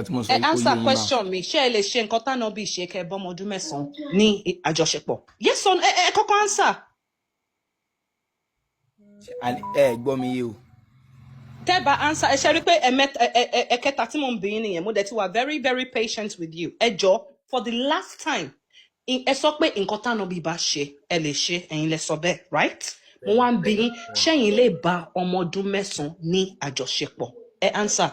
Answer question mi. Ṣé ẹ lè ṣe nǹkan tá Anobi ṣe kẹ́ bọ́mọ ọdún mẹ́sàn-án ní àjọṣepọ̀? Yes or kọ́kọ́ answer. Gbọ́ mi yé o. Tẹ́bà answer ẹ ṣe rí pé ẹ̀kẹta tí mo ń bìín nìyẹn mo dẹ̀ ti wà very very patient with you. Ẹ jọ for the last time ẹ sọ pé nǹkan tá Anobi bá ṣe ẹ lè ṣe ẹ̀yin lẹ sọ bẹ́ẹ̀ right? Mo wá ń bìín ṣẹ́yìn lè bá ọmọ ọdún mẹ́sàn-án ní àjọṣepọ̀. Ẹ answer.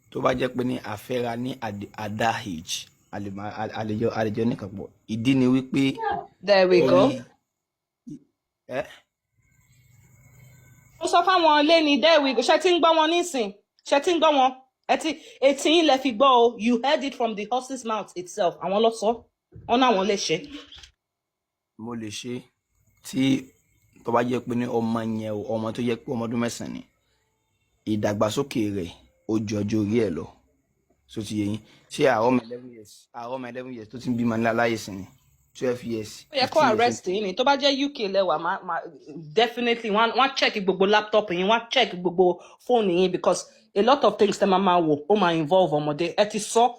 Tó bá jẹ́ pé ní àfẹ́ra ní àdá age àlejò nìkan pọ̀ ìdí ni wípé. There we go. Mo sọ fáwọn ilé ni there we go. Ṣé tí ń gbọ́ wọn nísìn? Ṣé tí ń gbọ́ wọn? Etí yín lẹ fi gbọ́ o. You heard it from the horse's mouth itself. Àwọn ló sọ. Wọ́n náà wọ́n lè ṣe. Mo lè ṣe tí tó bá jẹ́ pé ní ọmọ yẹn o ọmọ tó jẹ́ pé ọmọ ọdún mẹ́sàn-án ni ìdàgbàsókè rẹ̀ ó ju ọjọ́ orí ẹ̀ lọ. So ti yẹn ṣé àwọn ọmọ 11 years tó ti ń bímọ láyé sí ni 12 years. Ó yẹ kó arrest yín ni tó bá jẹ́ UK lẹ́wà definitely wọ́n check gbogbo laptop yín wọ́n check gbogbo phone yín because a lot of things tẹ́ máa wò ó máa involve ọmọdé ẹ ti sọ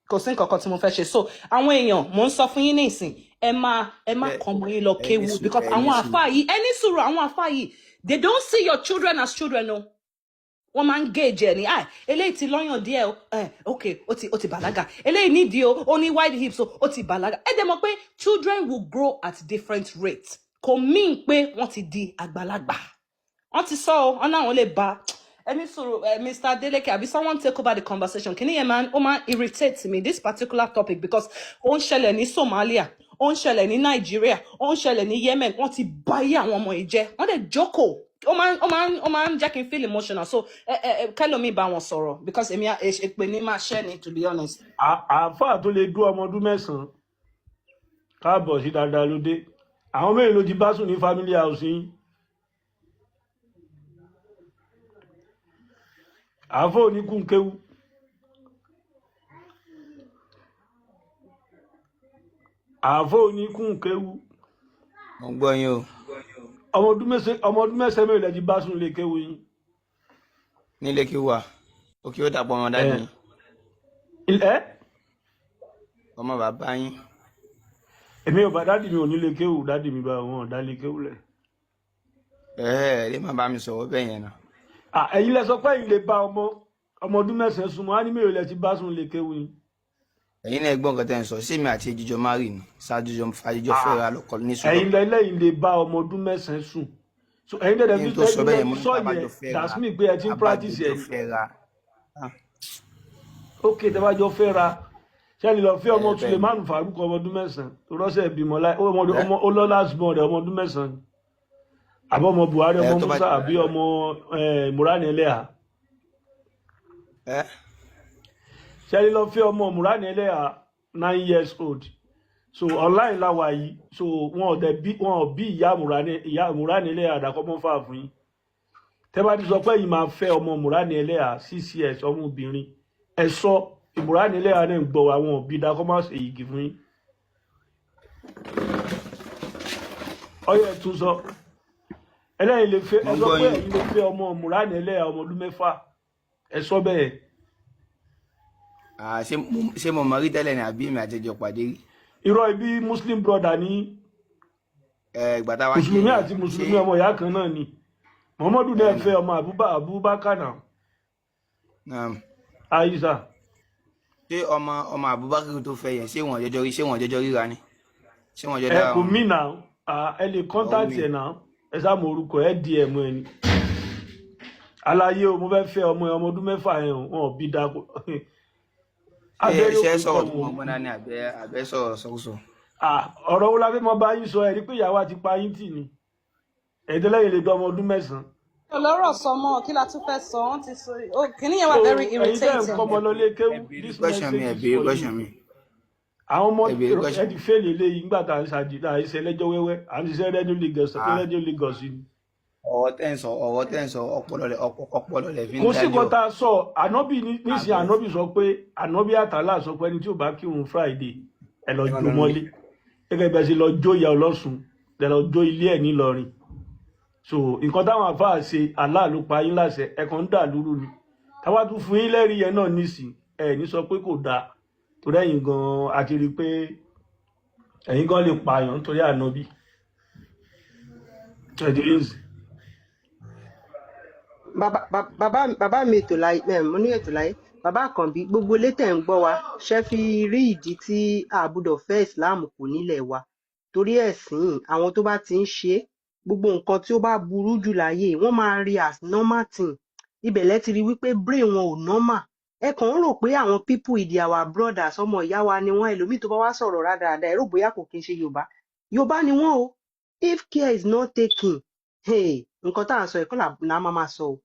kò sí nǹkan kan tí mo fẹ́ ṣe so àwọn èèyàn mò ń sọ fún yín nísìn ẹ má kàn mọ́ yín lọ kewu because àwọn àfáà yìí ẹni sùúrù àwọn àfáà yìí they don't see your children as children no. Wọ́n máa ń gauge ẹ̀ ní eléyìí ti lọ́yàn díẹ̀ okay ó ti bàlágà eléyìí nídìí ó ní wide hips ó ti bàlágà ẹ dẹ̀ mọ̀ pé children will grow at different rates kò mean pé wọ́n ti di àgbàlagbà wọ́n ti sọ ọ́ ọ̀nà àwọn lè ba ẹni sọ̀rọ̀ Mr. Adeleke àbí someone take over the conversation kìíní yẹn ó máa irritate me this particular topic because ó ń ṣẹlẹ̀ ní Somalia ó ń ṣẹlẹ̀ ní Nigeria ó ń ṣẹlẹ̀ ní Yemen wọ́n ti báyé àwọn ọmọ yìí jẹ́ wọ́n dẹ̀ jókòó. ó máa ń jẹ́ kí n feel emotional so kẹ́lòmíì bá wọn sọ̀rọ̀ because èmi èpè ní máa ṣẹ́ ni to be honest. àáfàá tó lè dún ọmọ ọdún mẹ́sàn-án káàbọ̀ sí dáadáa ló dé àwọn mẹ́rin ló ti bá sùn ní family house yín àáfàá oníkùn kéwú àáfàá oníkùn kéwú. mo gbọ́ yín o. ọmọ ọdún mẹ́sàn-án mẹ́rin lẹ́jí bá sùn lè kéwu yín. Nílé kí wà òkè ó dàpọ̀ ọmọ dájú yín. Ọmọ bàbá yín. Èmi ò bá dádì mi ò nílé kéwu dádì mi bá wọn ọ̀dá lè kéwu lẹ̀. Lè má bá mi sọ̀rọ̀ bẹ́ẹ̀ yẹn náà. Ẹ̀yin lẹ sọ pé ẹ̀yin lè bá ọmọ ọdún mẹ́sàn-án sùn mọ́ á ní mẹ́rin lẹ́jí bá sùn lè kéwu yín. Ẹ̀yin náà gbọ́n nǹkan tẹ́ ń sọ sí mi àti jíjọ márì ni ṣáájú àjíjọ fẹ́ra lọ́kọ ní sùn. Ẹ̀yin lẹ́yìn lè bá ọmọ ọdún mẹ́sàn-án sùn. So ẹ̀yin dẹ̀dẹ̀ fi sọ yẹn dasmi pé ẹ ti ń practice ẹ̀. Ok tẹ́bájọ́ fẹ́ra ṣẹ́ni lọ fẹ́ ọmọ Suleiman Farouk ọmọ ọdún mẹ́sàn-án tó rọ́ṣẹ̀ ìbímọ olólásùmọ̀ rẹ̀ ọmọ ọdún mẹ́sàn-án àbí ọmọ Buhari ọmọ Musa àbí ọmọ Murani Eleha. Ṣẹ́ni lọ fẹ́ ọmọ Murani Eleha 9 years old so online láwa yìí so wọn bí ìyá Murani Eleha àdàkọ́mọ́ fà fún yín tẹ́bá ti sọ pé yìí máa fẹ́ ọmọ Murani Eleha 6 years ọmọbìnrin ẹ sọ Murani Eleha náà ń gbọ́ àwọn òbí dákọ́mọ́ ṣe yìí fún yín ọyẹ tún sọ ẹlẹ́yìn lè fẹ́ ẹ sọ pé ẹ̀yin lè fẹ́ ọmọ Murani Eleha ọmọ ọdún mẹ́fà ẹ sọ bẹ́ẹ̀. Ṣé mo mọ̀ rí tẹ́lẹ̀ ní àbí mi àtẹjọ pàdé rí. Irọ́ ibi Muslim brother ní mùsùlùmí àti mùsùlùmí ọmọ ìyá kan náà ni Muhammadu náà fẹ́ ọmọ Abubakar náà. Aisha. Ṣé ọmọ Abubakar tó fẹ́ yẹn ṣé wọ́n jọjọ ríra ni. Ṣé wọ́n jọ dára wọn. Ẹ kò mí náà ẹ lè contact ẹ náà ẹ sá mọ orúkọ ẹ DM ẹ ni. Aláyé o mo fẹ́ fẹ́ ọmọ ọdún mẹ́fà yẹn wọn ò bí dáko. Ṣé sọ̀rọ̀ tó mọ̀ gbọ́dá ní àbẹ́ sọ̀rọ̀ sọ́kùsọ. Ọ̀rọ̀ wo la fẹ́ mọ bá yín sọ ẹ̀rí pé ìyàwó àti pa yín tì ní ẹ̀ẹ́dẹ́lẹ́yìn lè dọ́ ọmọ ọdún mẹ́sàn-án. Ọlọ́rọ̀ sọ mọ́ kí la tún fẹ́ sọ wọ́n ti sọ kìíní yẹn wà very irritating. Ẹ̀yin tẹ́ ń kọ́ ọmọ lọ lé kéwú. Àwọn ọmọ ẹ ti fẹ́ lè léyìn nígbà tá à ń ṣe ẹlẹ́jọ́ wẹ́wẹ́ à ń ṣiṣẹ́ rẹ́díò Lagos ni. Ọ̀rọ̀ tẹ́ ń sọ ọpọlọ lẹ̀ fi ń dájọ́. Kò sí kan tá a sọ Anobi nísìnyí Anobi sọ pé Anobi àtàlà sọ pé ẹni tí ò bá kírun Friday ẹ lọ jó mọ́lé gẹ́gẹ́ bẹ́ẹ̀ ṣe lọ jó ìyá Ọlọ́sùn ẹ lọ jó ilé ẹ̀ nílọrin so nǹkan táwọn àfáà ṣe Allah ló pa yín láṣẹ ẹ kàn ń dà lúrú ni táwa tún fún yín lẹ́rìí yẹn náà nísìn ẹ ní sọ pé kò dáa torí ẹ̀yin gan àti rí i pé ẹ̀yin gan lè pààyàn nítorí ànábì ẹ̀dínlẹ́sì. bàbá mi ètò láyé mo ní ètò láyé bàbá àkànbí gbogbo létẹ̀ ń gbọ́ wa ṣe fi rí ìdí tí àbúdọ̀ fẹ́ ìsìláàmù kù nílẹ̀ wa torí ẹ̀sìn àwọn tó bá ti ń ṣe gbogbo nǹkan tí ó bá burú jù láyé wọ́n máa rí as normal thing ibẹ̀ lẹ́ ti rí wípé brain wọn ò normal ẹ kàn ń rò pé àwọn people ìdí our brothers ọmọ ìyá wa ni wọ́n ẹlòmíì tó bá wá sọ̀rọ̀ rádaràda ẹ rò bóyá kò kí ń ṣe yorùbá ni wọ́n o if care is not taken nǹkan tá à ń sọ ẹ̀kọ́ là máa sọ o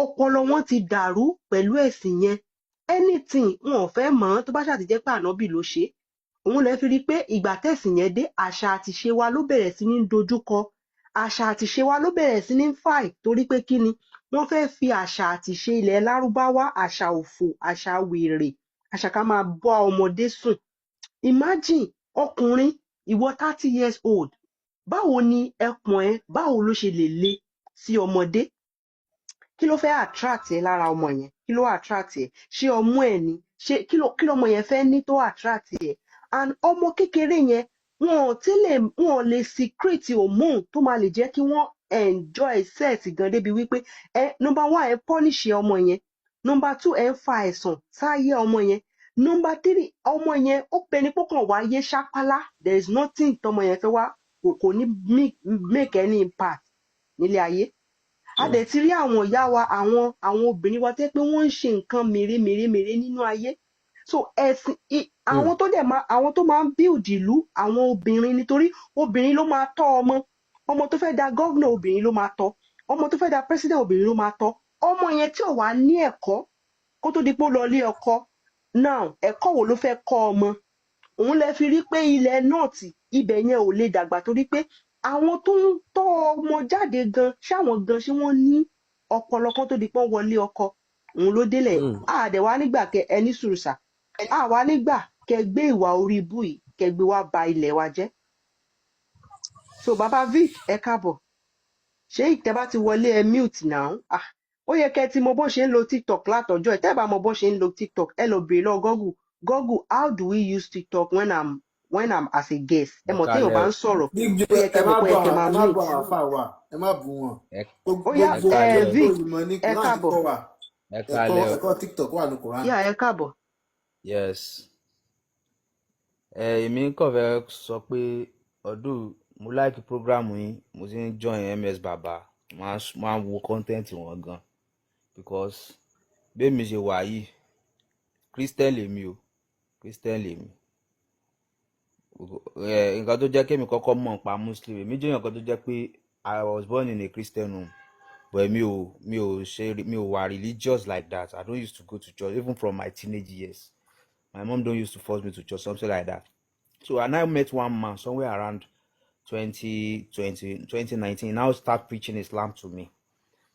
ọpọlọ wọn ti dàrú pẹ̀lú ẹ̀sìn yẹn anything wọn ò fẹ́ mọ̀ ọ́n tó bá ṣàtijẹ́ pé ànábì ló ṣe òun lè fi rí i pé ìgbà tẹ̀sìn yẹn dé àṣà àtìṣe wa ló bẹ̀rẹ̀ sí ní dojúkọ àṣà àtìṣe wa ló bẹ̀rẹ̀ sí ní fàì torí pé kí ni wọ́n fẹ́ fi àṣà àtìṣe ilẹ̀ lárúbáwá àṣà òfò àṣà wèrè àṣà ká máa bọ́ ọmọdé sùn imagine ọkùnrin ìwọ 30 years old báwo ni ẹpọ̀n ẹ báwo ló ṣe lè le sí ọmọdé kí ló fẹ́ attract ẹ lára ọmọ yẹn kí ló attract ẹ ṣé ọmú ẹ ni ṣé kí lọmọ yẹn fẹ́ ní tó attract ẹ and ọmọ kékeré yẹn wọn ò lè secrete hormone tó máa lè jẹ́ kí wọ́n enjoy sex gan débi wípé number 1 ẹ punish ọmọ yẹn number 2 ẹ ń fa ẹ̀sàn sáyé ọmọ yẹn number 3 ọmọ yẹn ó pẹni pọ́kàn wáyé ṣápálá there is nothing tọmọ yẹn fẹ́ wá kò ní make any impact nílé ayé a dẹ̀ ti rí àwọn ìyá wa àwọn obìnrin wa tẹ́ pé wọ́n ń ṣe nǹkan mèremère nínú ayé so ẹ̀sìn àwọn tó máa ń build ìlú àwọn obìnrin nítorí obìnrin ló máa tọ́ ọmọ tó fẹ́ da gọ́vnà obìnrin ló máa tọ́ ọmọ tó fẹ́ da president obìnrin ló máa tọ́ ọmọ yẹn tí ò wá ní ẹ̀kọ́ kó tó di pé ó lọ ilé ọkọ now ẹ̀kọ́ wo ló fẹ́ kọ́ ọmọ òun lè fi rí pé ilẹ̀ nọ́ọ̀tì ibẹ̀ yẹn ò lè dàgbà torí pé àwọn tó ń tọ́ ọmọ jáde gan ṣáwọn gan ṣé wọ́n ní ọpọlọ kan tó di pọ́n wọlé ọkọ òun ló délẹ̀ àdẹ̀wá nígbà kẹ ẹni sùrùsà àwa nígbà kẹ gbé ìwà orí ibú yìí kẹ gbé wá ba ilẹ̀ wa jẹ́ so baba Vic ẹ káàbọ̀ ṣé ìtẹ́ bá ti wọlé ẹ mute now ó yẹ kẹ́ ti mọ bó ṣe ń lo TikTok látọjọ́ ẹ tẹ́ bá mọ bó ṣe ń lo TikTok ẹ lọ bèèrè lọ Google how do we use TikTok when I'm as a guest ẹ mọ̀ téèyàn bá ń sọ̀rọ̀ ó yẹ kẹ́ mọ̀ pé ẹ kẹ́ máa mute ẹ má bù wọn ó yá Vic ẹ káàbọ̀ ẹ̀kọ́ TikTok wà ní Quran. yá ẹ káàbọ̀. yes èmi kàn fẹ́ sọ pé ọdún mo like program yín mo ti ń join ms baba máa ń wo content wọn gan because bẹ́ẹ̀ mi ṣe wà yìí Christian lèmi nǹkan tó jẹ́ kémi kọ́kọ́ mọ̀ nípa Muslim èmi jẹ́ nǹkan tó jẹ́ pé I was born in a Christian home but mi ò wà religious like that. I don't used to go to church even from my teenage years. My mom don't used to force me to church, something like that. So I now met one man somewhere around 2019. Now start preaching Islam to me.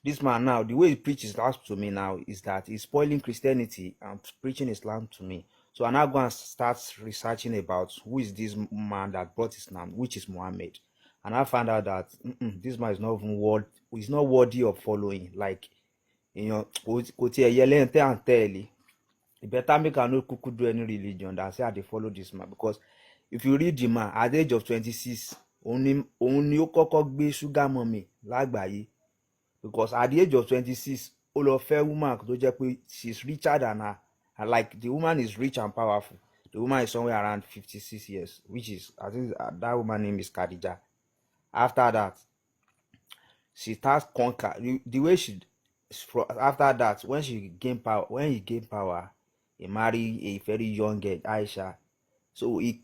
This man now, the way he preaches Islam to me now is that he's spoiling Christianity and preaching Islam to me. So I now go and start researching about who is this man that brought Islam, which is Muhammad. And I found out that this man is not even worthy of following. Like, you know, it better make I no kuku do any religion than say I dey follow this man. Because if you read the man at the age of 26, only ó kọ́kọ́ gbé sugar mommy lágbàáyé. Because at the age of 26, all of her woman tó jẹ́ pé she's richer than her. And like the woman is rich and powerful. The woman is somewhere around 56 years, which is, I think that woman name is Khadija. After that, she starts conquer the way she. After that, when he gained power, he married a very young girl, Aisha. So he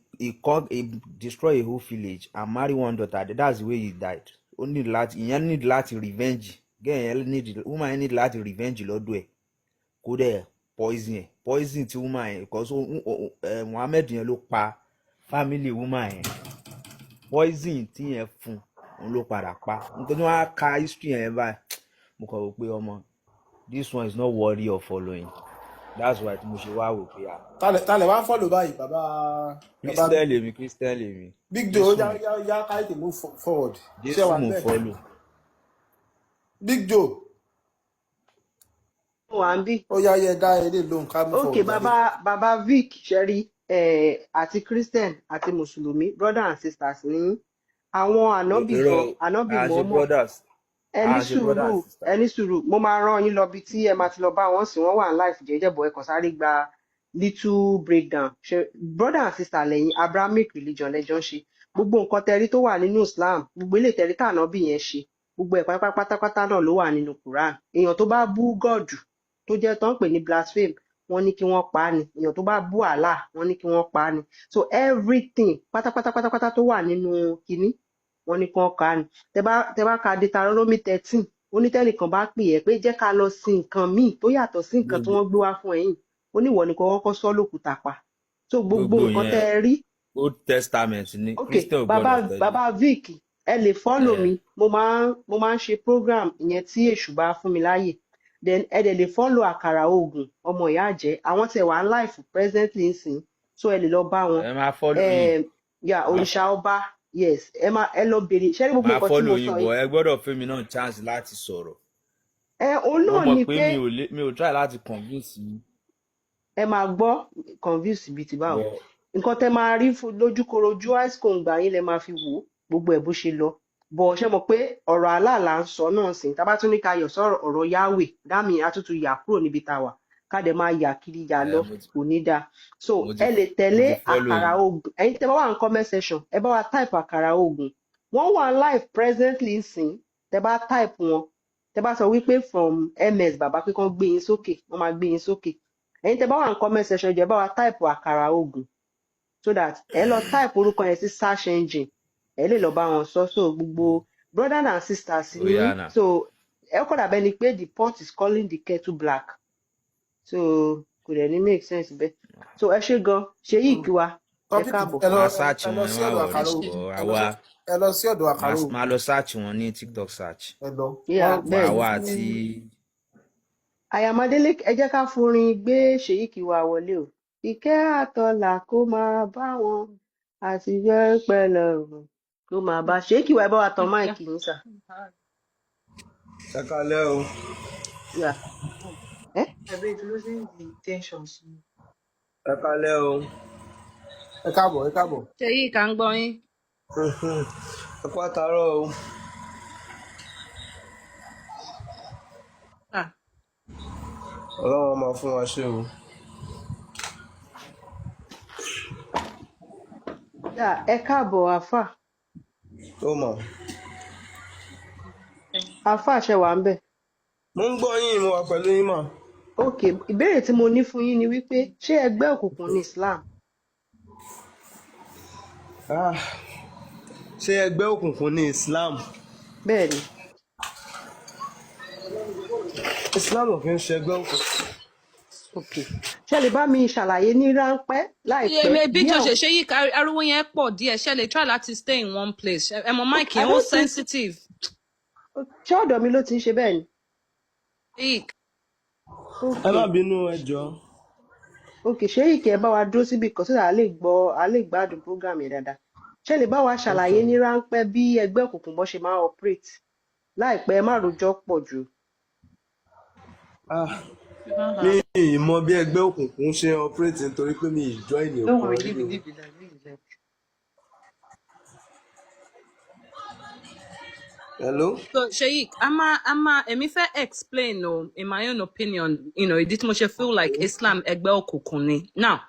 destroyed a whole village and married one daughter. That's the way he died. Only he need revenge. Woman need revenge. Lord, do go there. Poison to woman because Muhammad yẹn ló pa family woman yẹn poison tí yẹn fún òun ló padà pa nǹkan tí wọ́n á ka history yẹn báyìí mo kàn wò pé ọmọ this one is not worthy of following. That's why mo ṣe wá wò pé tálẹ̀ wá ń follow báyìí bàbá Christian lèmi Big Joe yá káyọ̀tì move forward Jésù mo follow Big Joe wà ń bí. Ó yá yẹ dá ilé lóhùn ká mú Ok, forward jáde. bàbá Vic ṣẹ́rí àti Christian àti Mùsùlùmí brother and sisters ní àwọn ànábì gan Irọ́ ànábì à ń ṣe Muhammad. brothers à ń ṣe brother and sister. Ẹ ní sùúrù mo máa rán yín lọ bí tí ẹ máa ti lọ bá wọn sí wọn wà ní life jẹjẹbọ ẹ kàn sáré gba little breakdown ṣe brother and sister lẹ́yìn Abrahamic religion lẹjọ ń ṣe gbogbo nǹkan tẹrí tó wà nínú Islam gbogbo ilé tẹrí tànábì yẹn ṣe gbogbo ẹ̀ pátápátá náà ló wà nínú Quran èèyàn tó bá bú God tó jẹ́ tó ń pè ní blaspheme wọ́n ní kí wọ́n pa á ni èèyàn tó bá bú Allah wọ́n ní kí wọ́n pa á ni so everything pátápátá tó wà nínú kinní wọ́n ní kí wọ́n kà á ni tẹ bá ka Deuteronomy 13 onítẹnìkan bá pè ẹ́ pé jẹ́ ká lọ sin nǹkan míì tó yàtọ̀ sí nǹkan tí wọ́n gbé wá fún ẹ̀yin ó ní ìwọ nìkan kọ́kọ́ sọ lókùúta pa so gbogbo nǹkan tẹ́ ẹ rí. Old Testament ni ok Christian gbọ́dọ̀ tẹ̀lé. bàbá Vic ẹ lè follow mi mo máa ń ṣe program ìyẹn tí èṣù bá fún mi láàyè then ẹ dẹ̀ lè follow àkàrà oògùn ọmọ ìyá àjẹ́ àwọn tẹ̀ wá life presently ń sìn so ẹ lè lọ bá wọn. ẹ máa follow yìí. òrìṣà ọba yes ẹ lọ bèrè ṣẹ́rí gbogbo máa nǹkan tí follow mo yìí sọ bọ̀ yìí. ẹ gbọ́dọ̀ fún mi náà chance láti sọ̀rọ̀. òun mo náà mọ̀ ni pé pé mi ò try láti convince yín. ẹ máa gbọ́ confuse bíi ti báwo But nǹkan tẹ máa rí lójúkorojú high school gbà yín lẹ máa fi wò ó gbogbo ẹ̀ bó ṣe lọ bọ̀ ṣe mọ̀ pé ọ̀rọ̀ aláàlá ń sọ náà sìn tá bá tún ní ká yọ̀ sọ̀rọ̀ ọ̀rọ̀ Yahweh dámì àtútù yà kúrò níbi tá a wà ká dẹ̀ máa yà kiri yà lọ kò ní dáa so ẹ lè tẹ̀lé àkàrà oògùn ẹ̀yin tẹ bá wà ní comment section ẹ bá wa type àkàrà oògùn wọ́n wà live presently sìn tẹ bá type wọn tẹ bá sọ wípé from ms bàbá pé kán gbé yín sókè wọ́n máa gbé yín sókè ẹ̀yin tẹ bá wà ní comment section jẹ́ bá wa type àkàrà oògùn so that ẹ lọ type orúkọ yẹn sí search engine ẹ lè lọ bá wọn sọ so gbogbo brother and sisters ní so ẹ kọ́ dàbẹ́ ni pé the pot is calling the kettle black so kò dẹ̀ ní make sense bẹ́ẹ̀ so ẹ ṣé gan ṣe yìí kí wa ẹ káàbọ̀. ẹ lọ search wọn ẹ má wọrí àwa ẹ lọ sí ọ̀dọ̀ àkàrà oògùn. máa lọ search wọn ní TikTok search. ẹ lọ. àwa àti. àyàmádélé ẹ jẹ́ ká forin gbé ṣèyíkì wa wọlé o ìkẹ́ àtọlà kó máa bá wọn àtijọ́ pẹ̀lẹ́ ọ̀run kó máa bá ṣèyíkì wa ẹ bá wa tàn máìkì ní sà. ẹ kálẹ́ o. ẹ kálẹ́ o. ẹ káàbọ̀ ẹ káàbọ̀. ṣèyí kà ń gbọ́ yín. ẹ kú àtàárọ̀ o. Ọlọ́run máa fún wa ṣe o. ẹ káàbọ̀ àfà. tó mọ̀. àfà ṣe wà ń bẹ̀. mo ń gbọ́ yín mo wà pẹ̀lú yín mà. ok ìbéèrè tí mo ní fún yín ni wípé ṣé ẹgbẹ́ òkùnkùn ní Islam. ṣé ẹgbẹ́ òkùnkùn ní Islam. bẹ́ẹ̀ ni. Islam ò kí ń ṣe ẹgbẹ́ òkùnkùn. ok ṣe lè bá mi ṣàlàyé ní ráńpẹ́ láìpẹ́. bí tó ṣe yí ariwo yẹn pọ̀ díẹ̀ ṣe lè try láti stay in one place ẹ mọ̀ mic yẹn ó sensitive. ṣé ọ̀dọ̀ mi ló ti ń ṣe bẹ́ẹ̀ ni. ẹ má bínú ẹ jọ̀ọ́. ok ṣé ìkẹ́ ẹ bá wa dúró síbi kan sódà a lè gbádùn program yẹn dáadáa ṣé lè bá wa ṣàlàyé ní ráńpẹ́ bí ẹgbẹ́ òkùnkùn bó ṣe máa operate láìpẹ́ ẹ má rojọ́ pọ̀ jù. mi ì mọ bí ẹgbẹ́ òkùnkùn ṣe operate nítorí pé mi ì join òkùnkùn. Hello? So Sheikh, èmi fẹ́ explain in my own opinion, ìdí tí mo ṣe feel like Islam ẹgbẹ́ òkùnkùn ni. Now,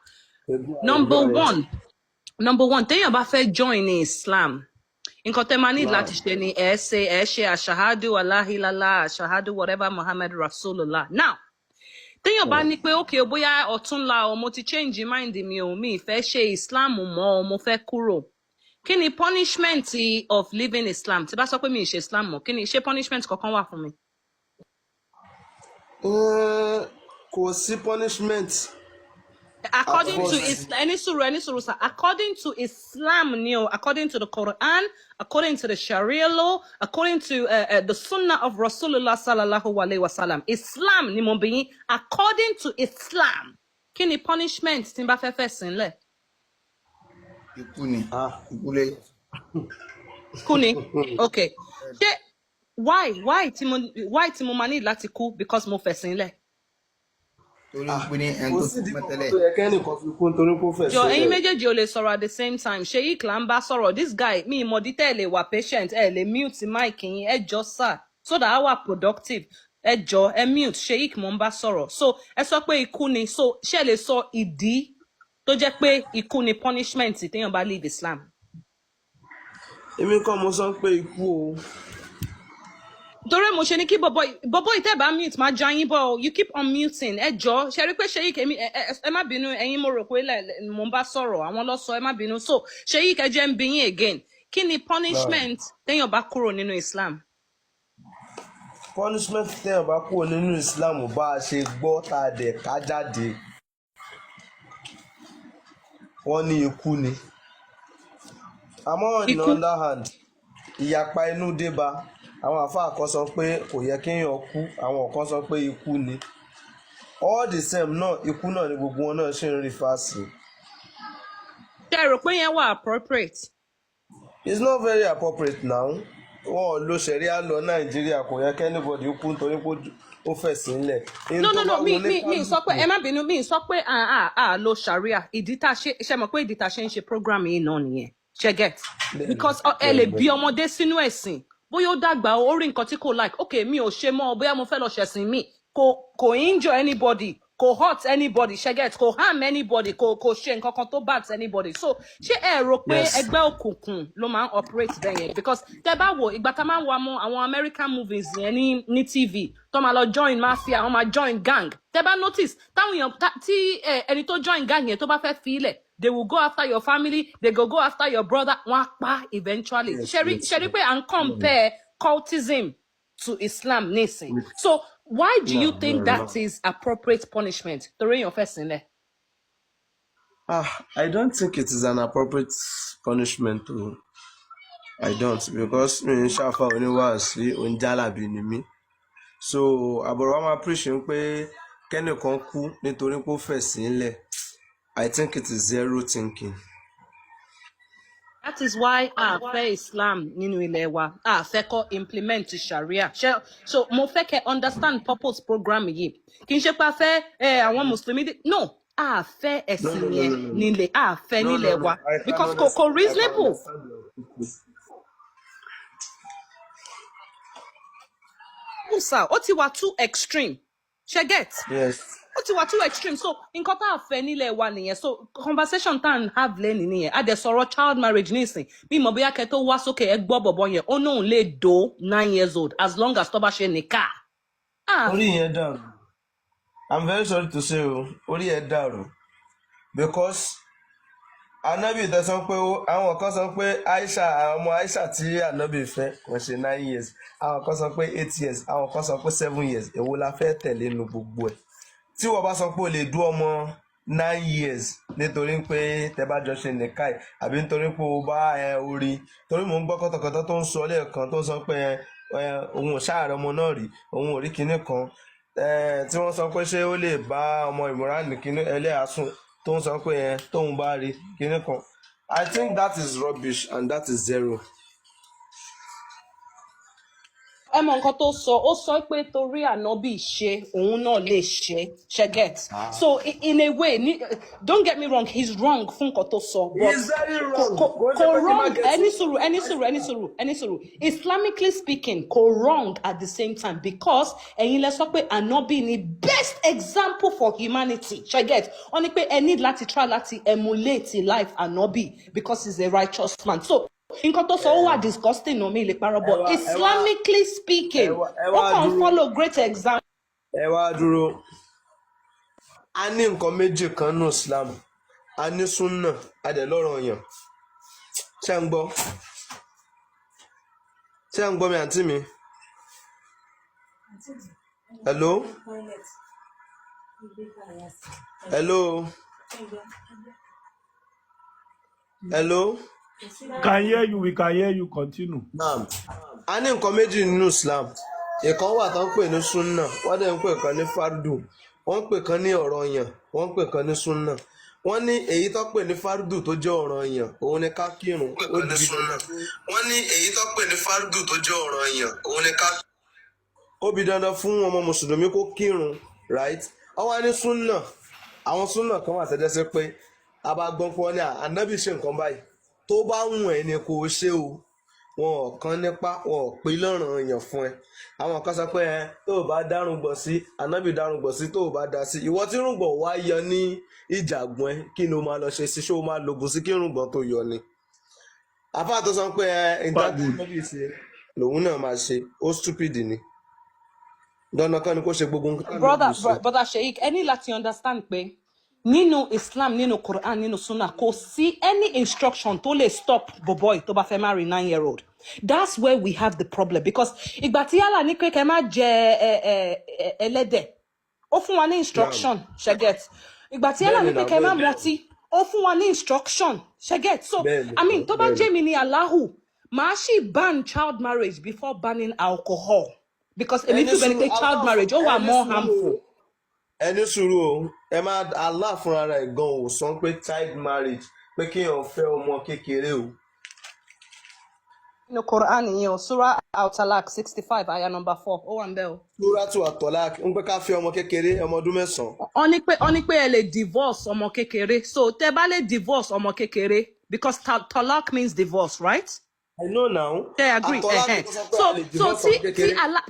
number one, téèyàn bá fẹ́ join ní Islam, nǹkan tẹ́ máa need láti ṣe ni ẹ ṣe ashahadu alahilala, ashahadu whatever Muhammad Rasulullah. Now, téèyàn bá ní pé okay bóyá ọ̀túnla o mo ti change mind mi o mi fẹ́ ṣe Islam mọ́ o mo fẹ́ kúrò. Kí ni punishment of living Islam? Tí bá sọ pé mi ì ṣe Islam mọ́, kí ni ṣé punishment kankan wà fún mi? Kò sí punishment. According to Islam, any suru, sir. According to Islam, according to the Quran, according to the Sharia law, according to the Sunnah of Rasulullah sallallahu alaihi wasallam, Islam ni mo bi. According to Islam, kí ni punishment tí n bá fẹ́ sínlẹ̀? Ikú ni. Ikú ni. Okay. Why tí mo máa ní láti kú because mo fẹ́ sínlẹ̀? torí pé ní ẹni kò tó sí ti ìdí pẹ́ kankan tẹ́lẹ̀. tó yẹ kẹ́nìkan fi kún torí kó fẹ̀ Jọ ẹ̀yin sílẹ̀. méjèèjì ò lè sọ̀rọ̀ at the same time. Sheikh là ń bá sọ̀rọ̀. This guy mi ìmọ̀ dítẹ́ lè wà patient lè mute mic yín ẹ jọ sir so that I wà productive. Ẹ jọ ẹ mute Sheikh mo ń bá sọ̀rọ̀. So ẹ sọ pé ikú ni so ṣé lè sọ ìdí tó jẹ́ pé ikú ni punishment téèyàn bá leave Islam. èmi kọ́ mo sọ pé ikú o. Torí mo ṣe ní kí bọ̀bọ̀ ìtẹ́ bá mute máa já yín bọ̀ you keep on muting ẹ jọ ṣe rí pé Sheikh èmi ẹ má bínú ẹ̀yin mo rò pé mo ń bá sọ̀rọ̀ àwọn ló sọ ẹ má bínú so Sheikh ẹ jẹ́ ń bi yín again kí ni punishment téèyàn bá kúrò nínú Islam. punishment téèyàn bá kúrò nínú Islam bá a ṣe gbọ́ tá a dẹ̀ ká jáde wọ́n ní ikú ni. àmọ́ on the other hand ìyapa inú dé bá àwọn àfáà kan sọ pé kò yẹ kéèyàn kú àwọn kan sọ pé ikú ni all the same náà ikú náà ni gbogbo wọn náà ṣe ń rí fásì. ṣe rò pé yẹn wà appropriate. it's not very appropriate now wọn ò lo ṣẹ̀ríà lọ Nàìjíríà kò yẹ kẹ́nìbọ̀dì kú nítorí pé ó fẹ̀ sílẹ̀. no mi sọ pé ẹ má bínú mi sọ pé lo sharia ìdí tá ṣe mọ̀ pé ìdí tá ṣe ń ṣe program yìí náà nìyẹn ṣe get because ẹ lè bí ọmọdé sínú ẹ̀sìn bóyá ó dàgbà ó rí nǹkan tí kò like okay mi ò ṣe mọ́ bóyá mo fẹ́ lọ ṣẹ̀sìn mi kò injure anybody kò hurt anybody ṣe get kò harm anybody kò ṣe nǹkan kan tó bad to anybody so ṣé ẹ rò pé ẹgbẹ́ òkùnkùn ló máa ń operate bẹ́ẹ̀ yẹn because tẹ bá wo ìgbà tá máa ń wo àwọn American movies yẹn ní TV tó máa lọ join mafia wọ́n máa join gang tẹ bá notice táwọn èèyàn tí ẹni tó join gang yẹn tó bá fẹ́ fi ilẹ̀ they will go after your family they go after your brother wọ́n á pa eventually ṣe rí pé à ń compare cultism to Islam nísìn so why do you think that is appropriate punishment torí èèyàn fẹ́ sílẹ̀. I don't think it is an appropriate punishment o. I don't because mi ń ṣàfà oníwàásí oúnjálàbí ni mí so àbọ̀rọ̀ wa máa preach pé kẹ́nìkan kú nítorí pé ó fẹ̀ sílẹ̀ I think it is zero thinking. That is why a fẹ́ Islam nínú ilẹ̀ wa a fẹ́ kọ́ implement Sharia so mo fẹ́ kẹ́ understand purpose program yìí kì í ṣe pé a fẹ́ àwọn mùsùlùmí no a fẹ́ ẹ̀sìn yẹn nílẹ̀ a fẹ́ nílẹ̀ wa because kò reasonable. Musa ó ti wà too extreme ṣe get. Yes. Ó ti wà too extreme so nǹkan tá a fẹ́ nílẹ̀ wa nìyẹn so conversation tá à ń have lẹ́nu nìyẹn a dẹ̀ sọ̀rọ̀ child marriage nísìn bí mo bóyá kẹ́ tó wá sókè ẹ gbọ́ bọ̀bọ̀ yẹn ó náà lè do 9 years old as long as tó bá ṣe nìka. orí yẹn dàrú I'm very sorry to say o orí yẹn dàrú because Anobi tó sọ pé àwọn kan sọ pé ọmọ Aisha tí Anobi fẹ́ kò ṣe 9 years àwọn kan sọ pé 8 years àwọn kan sọ pé 7 years èwo la fẹ́ tẹ̀lé nu gbogbo ẹ̀ tí wọ́n bá sọ pé o lè dú ọmọ 9 years nítorí pé tẹ bá jọ ṣe nìkáì àbí nítorí pé o bá orí torí mò ń gbọ́ kọ́tọ̀kọ́tọ̀ tó ń sọ lẹ́ẹ̀kan tó ń sọ pé òun ò ṣáàrẹ̀ ọmọ náà rí òun ò rí kinní kan tí wọ́n sọ pé ṣé ó lè bá ọmọ Ìmúránì kinní ẹlẹ́àsùn tó ń sọ pé tóun bá rí kinní kan I think that is rubbish and that is zero. ẹ mọ nǹkan tó sọ ó sọ pé torí Anobi ṣe òun náà lè ṣe get so in a way don't get me wrong he's wrong fún nǹkan tó sọ but he's very wrong kò wrong ẹni sùúrù Islamically speaking kò wrong at the same time because ẹ̀yin lẹ sọ pé Anobi ni best example for humanity ṣe get wọ́n ní pé ẹ need láti try láti emulate life Anobi because he's a righteous man so nǹkan tó sọ ó wà disgusting no mi lè parọ́ but Islamically speaking ó kàn follow great example. ẹ wá dúró a ní nǹkan méjì kan nù Islam a ní súnà a dẹ̀ lọ́rọ̀ yàn ṣé ń gbọ́ mi àǹtí mi hello hello hello. Can hear you, we can hear you, continue. A ní nǹkan méjì nínú Islam ìkan wà tó ń pè ní súnà wọ́n dẹ̀ ń pè kan ní fardu wọ́n ń pè kan ní ọ̀ranyàn wọ́n ń pè kan ní súnà wọ́n ní èyí tó pè ní fardu tó jẹ́ ọ̀ranyàn òun ni ká kírun ó di dandan wọ́n ní èyí tó pè ní fardu tó jẹ́ ọ̀ranyàn òun ni ká ó bi dandan fún ọmọ mùsùlùmí kó kírun right ọwọ́ ní súnà àwọn súnà kan wà tẹ́jẹ́ sí pé a bá gbọ́n pọ́ ní ànábì ṣe nǹkan báyìí tó bá wùn ẹ́ ni kò ṣe o wọn ò kan nípa wọn ò pín lọ́rùn èèyàn fún ẹ àwọn kan sọ pé ẹ tó o bá dárúgbọ̀n sí ànábì dárúgbọ̀n sí tó o bá dá sí ìwọ tí rúgbọ̀n wá yọ ní ìjàgbọ́n ẹ kí ni o máa lọ ṣe sí ṣé o máa lògùn sí kí rúgbọ̀n tó yọ ni àfáà tó sọ pé ẹ nǹkan tí ànábì ṣe lòun náà máa ṣe ó stupid ni dandan kan ni kó ṣe gbogbo nǹkan tí ànábì ṣe. brother Sheikh ẹ ní láti understand pé nínú Islam nínú Quran nínú Sunnah kò sí any instruction tó lè stop boboy tó bá fẹ́ marry 9-year-old. That's where we have the problem because ìgbà tí Allah ní pé kẹ́ má jẹ ẹlẹ́dẹ̀ ó fún wa ní instruction ṣe get ìgbà tí Allah ní pé kẹ́ má mọtí ó fún wa ní instruction ṣe get so I mean tó bá jẹ́ mi ní Allahu màá ṣì ban child marriage before banning alcohol because èmi tún bẹ̀rẹ̀ pé child marriage ó wà more harmful. ẹni sùúrù o ẹ máa Allah fúnra rẹ̀ gan ò sọ pé child marriage pé kéèyàn fẹ́ ọmọ kékeré o. nínú Quran yìí o Surah Al-Talaq 65 aya number 4 ó wà ń bẹ̀ o. Suratu At-Talaq ń pẹ́ ká fẹ́ ọmọ kékeré ọmọ ọdún 9. ó ní pé ẹ lè divorce ọmọ kékeré so tẹ́ bá lè divorce ọmọ kékeré because talaq means divorce, right? I know now. They agree. So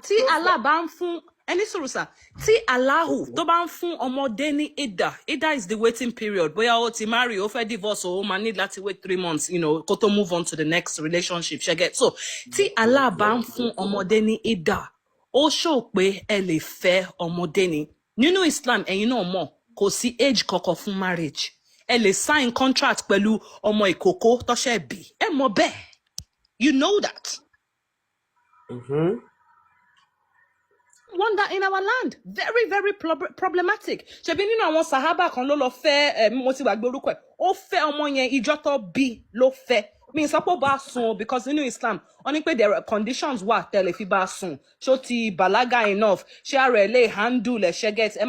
tí Allah bá ń fún ẹni sùúrù sà tí Allahu tó bá ń fún ọmọdé ní ida is the waiting period bóyá ó ti marry ó fẹ́ divorce ó máa need láti wait 3 months kó tó move on to the next relationship ṣe get so tí Allah bá ń fún ọmọdé ní ida ó show pé ẹ lè fẹ́ ọmọdé ni nínú Islam ẹ̀yin náà mọ̀ kò sí age kankan fún marriage ẹ lè sign contract pẹ̀lú ọmọ ìkókó tó ṣẹ̀ bí ẹ mọ̀ bẹ́ẹ̀. You know that. Wonder in our land. Very, very problematic. Ṣebí nínú àwọn Sahaba kan ló lọ fẹ́ mo ti gbàgbé orúkọ ẹ̀. Ó fẹ́ ọmọ yẹn ìjọ tó bí ló fẹ́. Mi sọ pé ó bá sùn because nínú Islam, wọ́n ní pé there are conditions wà tẹ́lẹ̀ fi bá sùn. Ṣó ti balaga enough. Ṣé ara ẹ̀ lè handle ẹ̀ ṣe get. Ẹ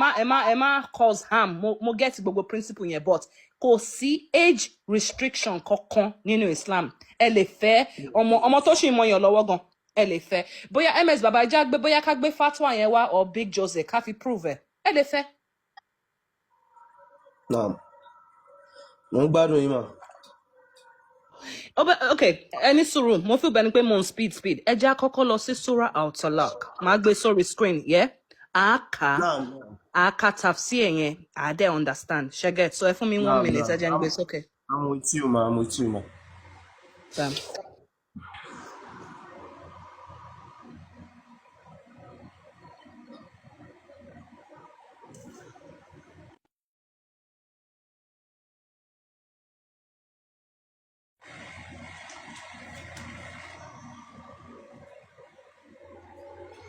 má cause harm. Mo get gbogbo principle yẹn but kò sí age restriction kankan nínú Islam. Ẹ lè fẹ́ ọmọ tó ṣì mọyàn lọ́wọ́ gan ẹ lè fẹ́ bóyá ms baba ìjà gbé bóyá ká gbé fatwa yẹn wá or big Jose ká fi prove ẹ lè fẹ́. Naam mo ń gbádùn yín mà. Okay ẹni sùúrù mo fi bẹni pé mo ń speed ẹ jẹ́ àkọ́kọ́ lọ sí Surah Al-Talaq máa gbé sórí screen yẹ àáka tafsir yẹn àádẹ́ understand ṣẹ́gẹ̀ so ẹ fún mi 1 minute ẹ jẹ́ ń gbé sókè. I'm with you ma.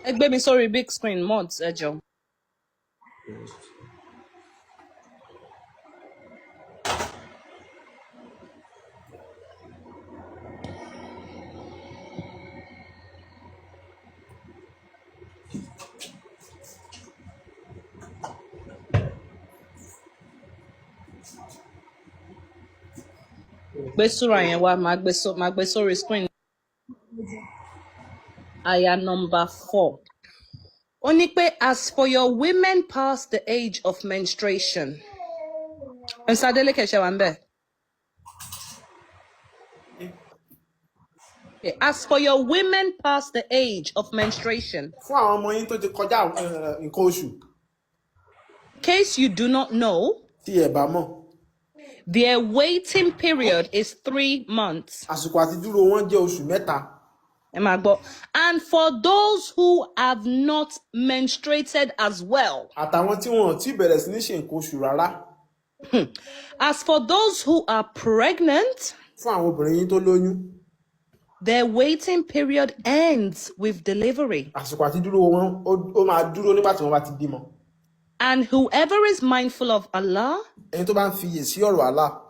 Ẹ gbé mi sórí big screen mods ẹ jọ̀ọ́. Gbé súra yẹn wá máa gbé sórí screen. Aya number 4. Ó ní pé as for your women past the age of menstruation. Mr. Adeleke ṣe wà ń bẹ̀. As for your women past the age of menstruation. Fún àwọn ọmọ yín tó ti kọjá nǹkan oṣù. In case you do not know. Tí ẹ bá mọ̀. Their waiting period is 3 months. Àsìkò àti dúró wọn jẹ́ oṣù mẹ́ta. And for those who have not menstruated as well. Àtàwọn tí wọn ò tí bẹ̀rẹ̀ sí ní ṣe nǹkan oṣù rárá. As for those who are pregnant. Fún àwọn obìnrin yín tó lóyún. Their waiting period ends with delivery. Àsìkò àti dúró wọn ó máa dúró nígbà tí wọ́n bá ti bímọ. And whoever is mindful of Allah. Ẹni tó bá ń fiyè sí ọ̀rọ̀ Allah.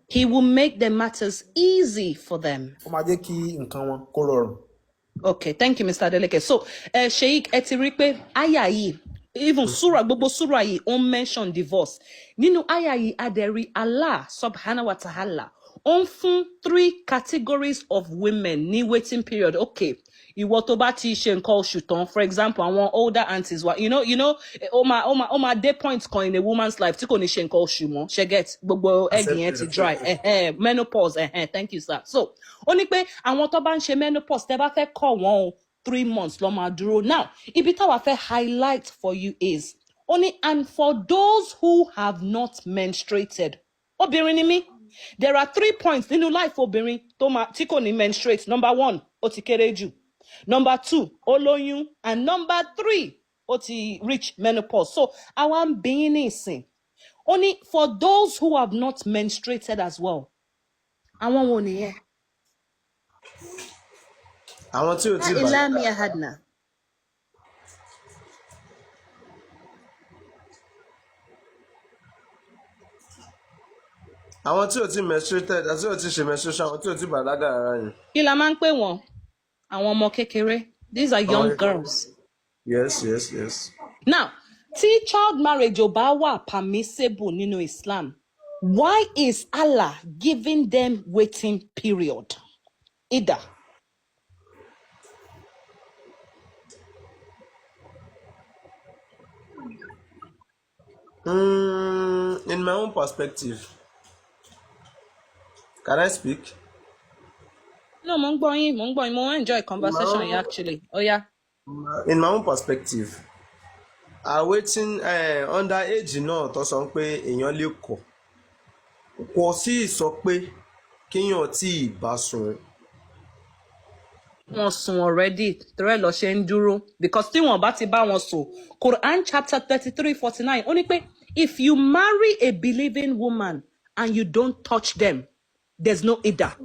He will make the matters easy for them. Ó máa jẹ́ kí nǹkan wọn kó rọrùn. Okay, thank you, Mr. Adeleke. So, Sheikh, ẹ ti rí pé àyà yìí, even gbogbo surah yìí, ó mention divorce. Nínú àyà yìí, adẹ̀rí Allah subhanahu wa ta'ala, ó ń fún 3 categories of women ní waiting period. Okay, ìwọ tó bá ti ṣe nǹkan oṣù tán, for example, àwọn older aunties wa, you know, ó máa dé point kan in a woman's life tí kò ní ṣe nǹkan oṣù mọ́, ṣe get gbogbo egg yẹn ti dry, menopause, thank you sir. So ó ní pé àwọn tó bá ń ṣe menopause tẹ́ bá fẹ́ kọ̀ wọ́n o 3 months ló máa dúró. Now ibi táwa fẹ́ highlight for you is only, and for those who have not menstruated, obìnrin ni mí, there are 3 points nínú life obìnrin tí kò ní menstruate. Number 1, ó ti kéré jù. Number 2, ó lóyún. And number 3, ó ti reach menopause. So àwa ń bí ní ìsìn. Only for those who have not menstruated as well. Àwọn wo nìyẹn? àwọn tí ò tí Ilami Ahadna. àwọn tí ò tí menstruated àti ò tí ṣe menstruation, àwọn tí ò tí bàlágà rárá yẹn. Kí la máa ń pè wọ́n? Àwọn ọmọ kékeré. These are young girls. Yes. Now, tí child marriage ò bá wà permissible nínú Islam, why is Allah giving them waiting period? Ida. In my own perspective, can I speak? No, mo ń gbọ́ yín, mo enjoy conversation yìí actually. Oh yeah. In my own perspective, awaiting under age náà tó sọ pé èèyàn lè kọ̀ sí sọ pé kéèyàn tí ì bá sùn. Wọ́n sùn already, torí lọ ṣe ń dúró, because tí wọ́n bá ti bá wọn sùn, Quran chapter 33:49 ó ní pé if you marry a believing woman and you don't touch them, there's no ida.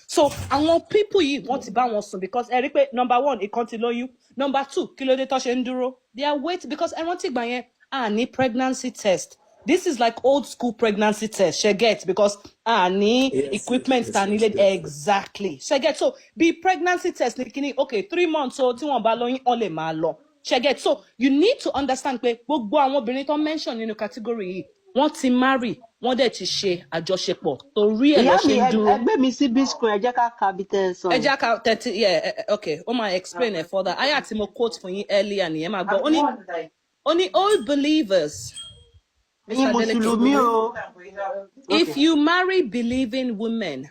So àwọn people yìí wọ́n ti bá wọn sùn, because ẹ rí pé number 1, ìkan ti lóyún. Number 2, kí ló dé tó ṣe ń dúró? They are waiting, because ẹ rántí ìgbà yẹn ní pregnancy test. This is like old school pregnancy test, she get, because ní equipment stand needed. Exactly, she get. So be pregnancy test ní kíní, okay, 3 months so tí wọ́n bá lóyún ó lè máa lọ, she get. So you need to understand pé gbogbo àwọn obìnrin tó mention nínú category yìí wọ́n ti marry, wọ́n dẹ̀ ti ṣe àjọṣepọ̀, torí ẹ̀ lọ ṣe ń dúró. Ẹgbẹ́ mi sí biscuit, ẹ jẹ́ ká ka bí tẹ́ ẹ sọ. Ẹ jẹ́ ká 30, yeah, okay, ó máa explain it further. Aya tí mo quote fún yín earlier nìyẹn máa gbọ́. Only all believers. Mùsùlùmí o. If you marry believing women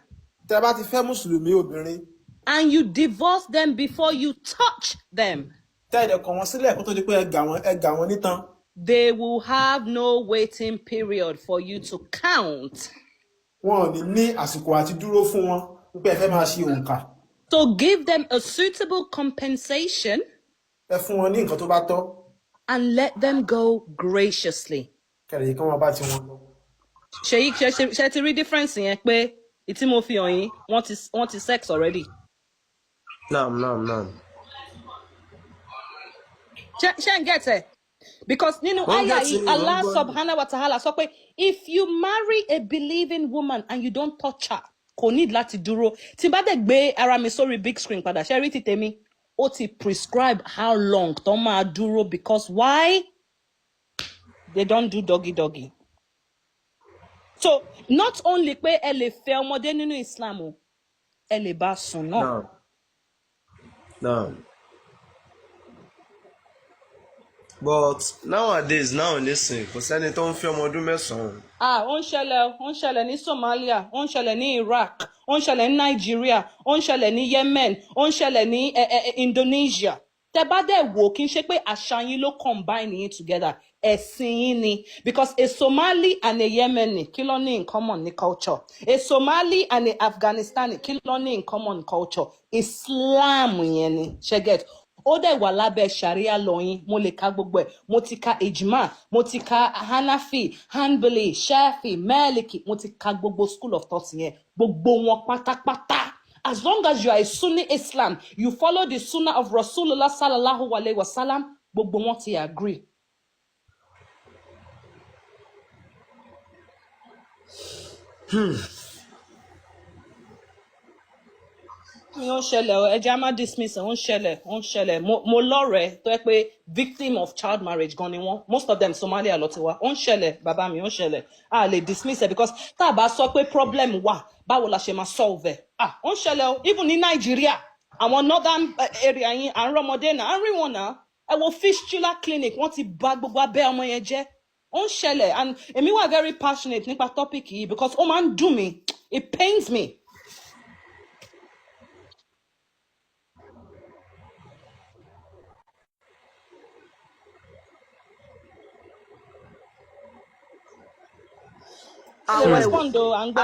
tẹ́ bá ti fẹ́ mùsùlùmí obìnrin and you divorce them before you touch them, tẹ́ ẹ̀dẹ̀ kọ̀ wọ́n sílẹ̀ kó tó di pé ẹ gà wọ́n nítán, they will have no waiting period for you to count. wọn ò ní àsìkò àti dúró fún wọn pé ẹ fẹ́ máa ṣe òǹkà. So give them a suitable compensation Ẹ fún wọn ní nǹkan tó bá tọ́, and let them go graciously. kẹ̀lẹ́ kí wọ́n bá ti wọn lọ. Ṣé ti rí difference yẹn pé ìtí mo fi hàn yín wọ́n ti sex already? No. Ṣé ń get it? Because nínú àyà yìí Allah subhanahu wa ta'ala sọ pé if you marry a believing woman and you don't touch her, kò need láti dúró. Tí bá dẹ̀ gbé ara mi sórí big screen padà, ṣé rí ti tèmi? Ó ti prescribe how long tó máa dúró, because why? They don't do doggy. So not only pé ẹ lè fẹ́ ọmọdé nínú Islam o, ẹ lè bá sùn náà. No. But nowadays, listen, kò sẹ́ni tó ń fi ọmọ ọdún mẹ́sàn-án. Ó ń ṣẹlẹ̀ ní Somalia, ó ń ṣẹlẹ̀ ní Iraq, ó ń ṣẹlẹ̀ ní Nigeria, ó ń ṣẹlẹ̀ ní Yemen, ó ń ṣẹlẹ̀ ní Indonesia. Tẹ́ bá dẹ̀ wò, kì í ṣe pé àṣà yín ló combine yín together, ẹ̀sìn yín ni, because a Somali and a Yemeni kí ló ní in common ní culture, a Somali and a Afghanistani kí ló ní in common culture, Islam yẹn ni, ṣe get. Ó dẹ̀ wà lábẹ́ Sharia lọ́yìn, mo lè ka gbogbo ẹ̀, mo ti ka Ijma, mo ti ka Hanafi, Hanbali, Shafi, Maliki, mo ti ka gbogbo school of thought yẹn, gbogbo wọn pátápátá. As long as you are a Sunni Islam, you follow the Sunnah of Rasulullah sallallahu alaihi wasallam, gbogbo wọn ti agree. Ó ń ṣẹlẹ̀ o, ẹ jẹ́ á má dismiss ẹ̀, ó ń ṣẹlẹ̀. Mo lọ́rẹ̀ẹ́ tó yẹ pé victim of child marriage gan ni wọ́n. Most of them Somalia ló ti wá. Ó ń ṣẹlẹ̀, bàbá mi, ó ń ṣẹlẹ̀. A lè dismiss ẹ̀, because tá a bá sọ pé problem wà, báwo la ṣe máa solve ẹ̀? Ó ń ṣẹlẹ̀ o, even ní Nàìjíríà. àwọn northern area yín à ń rọmọdé náà à ń rí wọn náà ẹ wo fistula clinic wọ́n ti bà gbogbo abẹ́ ọmọ yẹn jẹ́ ó ń ṣẹlẹ̀ and èmi wà very passionate nípa topic yìí because ó máa ń dùn mí it pains me.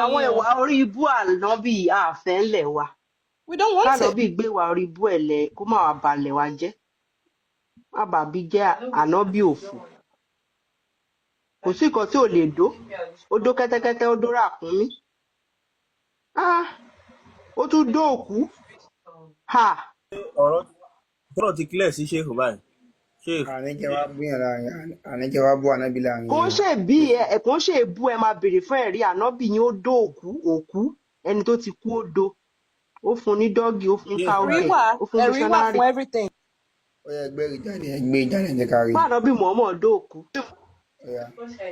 àwọn ẹwà orí ibú ànábì àfẹ́ ńlẹ̀ wa we don't want it. kánàbì gbé wa orí ibú ẹ̀ lẹ̀ kó má wàá balẹ̀ wa jẹ́ má bàbí jẹ́ ànábì òfò kò sí nǹkan tí ò lè dó ó dó kẹ́tẹ́kẹ́tẹ́ ó dó ràkúnmí ó tún dó òkú ọ̀rọ̀ ti clear sí ṣéèkù báyìí. àníkẹ́ wá bú ànábì láàrin. kò ń ṣe bí ẹ kò ń ṣe èbú ẹ máa béèrè fún ẹ̀rí ànábì yín ó dó òkú ẹni tó ti kú ó do ó fún ní dọ́gì ó fún káwùkẹ́ ó fún missionary. ó yẹ ẹgbẹ́ ìjáde ní kárí. bá ànábì Muhammad dó òkú